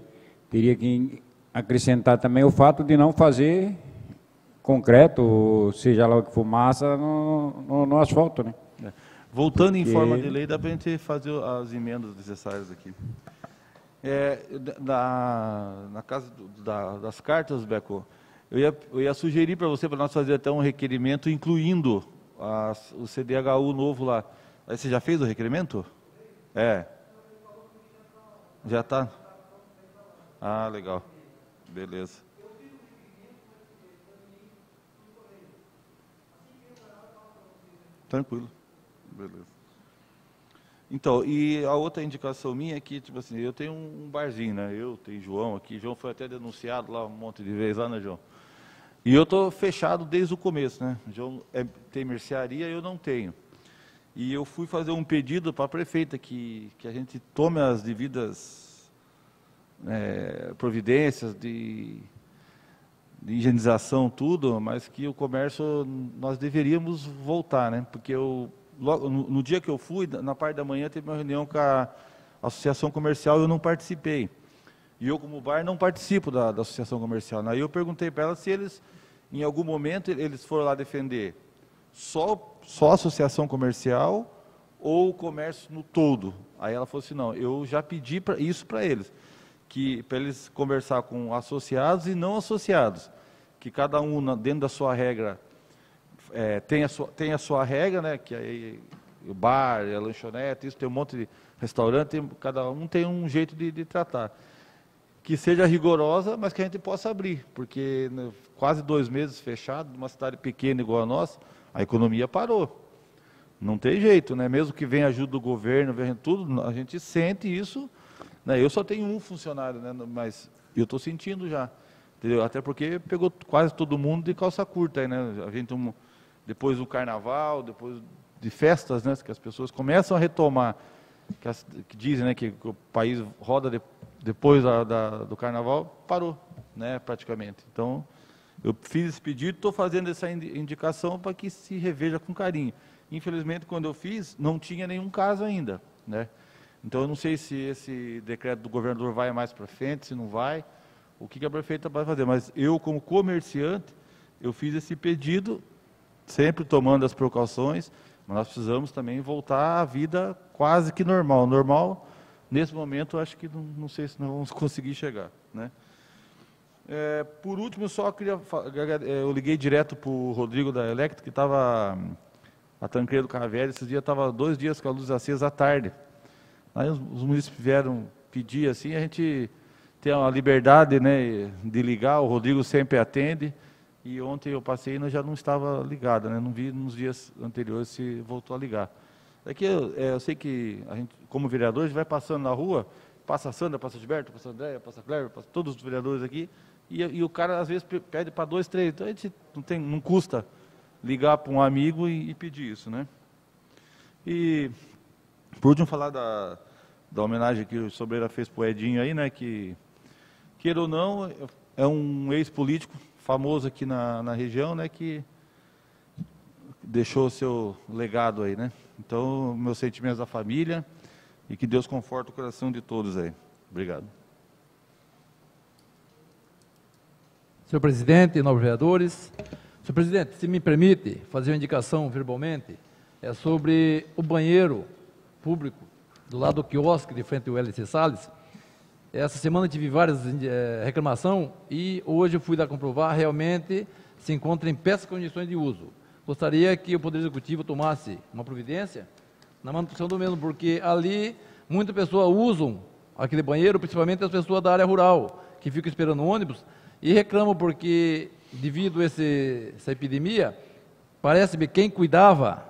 teria que acrescentar também o fato de não fazer concreto, seja lá o que for, massa, no asfalto, né? Voltando em forma de lei, dá para a gente fazer as emendas necessárias aqui. Na casa das cartas, Beco, eu ia sugerir para você, para nós fazer até um requerimento, incluindo o CDHU novo lá. Aí você já fez o requerimento? Já está? Ah, legal. Beleza. Tranquilo. Beleza. Então, e a outra indicação minha é que, tipo assim, eu tenho um barzinho, né? Eu tenho João aqui. João foi até denunciado lá um monte de vezes lá, né, João? E eu estou fechado desde o começo, né? João tem mercearia, eu não tenho. E eu fui fazer um pedido para a prefeita que a gente tome as devidas providências de higienização, tudo, mas que o comércio nós deveríamos voltar, né? Porque logo no dia que eu fui, na parte da manhã, teve uma reunião com a associação comercial e eu não participei. E eu, como bar, não participo da associação comercial. Aí eu perguntei para ela se eles, em algum momento, eles foram lá defender só a associação comercial ou o comércio no todo. Aí ela falou assim, não, eu já pedi isso para eles, para eles conversar com associados e não associados, que cada um, dentro da sua regra, tem a sua regra, né, que aí o bar, a lanchonete, isso tem um monte de restaurante, cada um tem um jeito de tratar. Que seja rigorosa, mas que a gente possa abrir, porque quase 2 meses fechado, numa cidade pequena igual a nossa, a economia parou. Não tem jeito, né? Mesmo que venha ajuda do governo, venha tudo, a gente sente isso, né? Eu só tenho um funcionário, né? Mas eu estou sentindo já, entendeu? Até porque pegou quase todo mundo de calça curta, aí, né? A gente, depois do carnaval, depois de festas, né? Que as pessoas começam a retomar, que dizem, né, que o país roda depois do carnaval, parou, né? Praticamente. Então, eu fiz esse pedido, estou fazendo essa indicação para que se reveja com carinho. Infelizmente, quando eu fiz, não tinha nenhum caso ainda, né? Então, eu não sei se esse decreto do governador vai mais para frente, se não vai, o que a prefeita vai fazer. Mas eu, como comerciante, eu fiz esse pedido, sempre tomando as precauções, mas nós precisamos também voltar à vida quase que normal. Normal, nesse momento, acho que não sei se nós vamos conseguir chegar, né? Por último, eu só queria... Eu liguei direto para o Rodrigo da Electric, que estava... A Tancredo Carvelli, esses dias estava 2 dias com a luz acesa à tarde. Aí os munícipes vieram pedir assim, a gente tem a liberdade, né, de ligar, o Rodrigo sempre atende, e ontem eu passei e já não estava ligada, né? Não vi nos dias anteriores se voltou a ligar. É que eu sei que a gente, como vereador, a gente vai passando na rua, passa a Sandra, passa a Gilberto, passa a Andréia, passa a Cléber, passa todos os vereadores aqui, e o cara às vezes pede para 2, 3, então a gente não custa ligar para um amigo e pedir isso, né? E por último falar da homenagem que o Sobreira fez para o Edinho aí, né? Que, queira ou não, é um ex-político famoso aqui na região, né? Que deixou o seu legado aí, né? Então, meus sentimentos da família e que Deus conforte o coração de todos aí. Obrigado. Senhor presidente, nobres vereadores. Senhor presidente, se me permite fazer uma indicação verbalmente, é sobre o banheiro público do lado do quiosque de frente ao LC Salles. Essa semana tive várias reclamações e hoje eu fui dar comprovar, realmente se encontra em péssimas condições de uso. Gostaria que o Poder Executivo tomasse uma providência na manutenção do mesmo, porque ali muitas pessoas usam aquele banheiro, principalmente as pessoas da área rural, que ficam esperando ônibus, e reclamam porque, devido a essa epidemia, parece-me que quem cuidava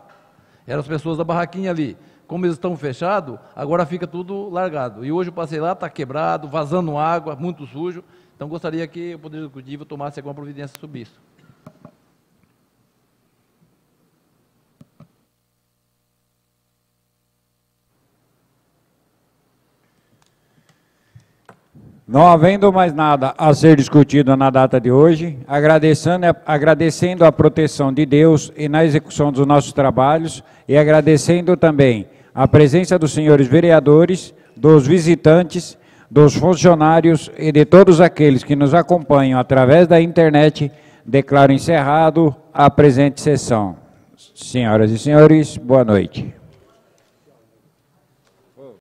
eram as pessoas da barraquinha ali. Como eles estão fechados, agora fica tudo largado. E hoje eu passei lá, está quebrado, vazando água, muito sujo. Então gostaria que o Poder Executivo tomasse alguma providência sobre isso. Não havendo mais nada a ser discutido na data de hoje, agradecendo a proteção de Deus e na execução dos nossos trabalhos e agradecendo também a presença dos senhores vereadores, dos visitantes, dos funcionários e de todos aqueles que nos acompanham através da internet, declaro encerrado a presente sessão. Senhoras e senhores, boa noite.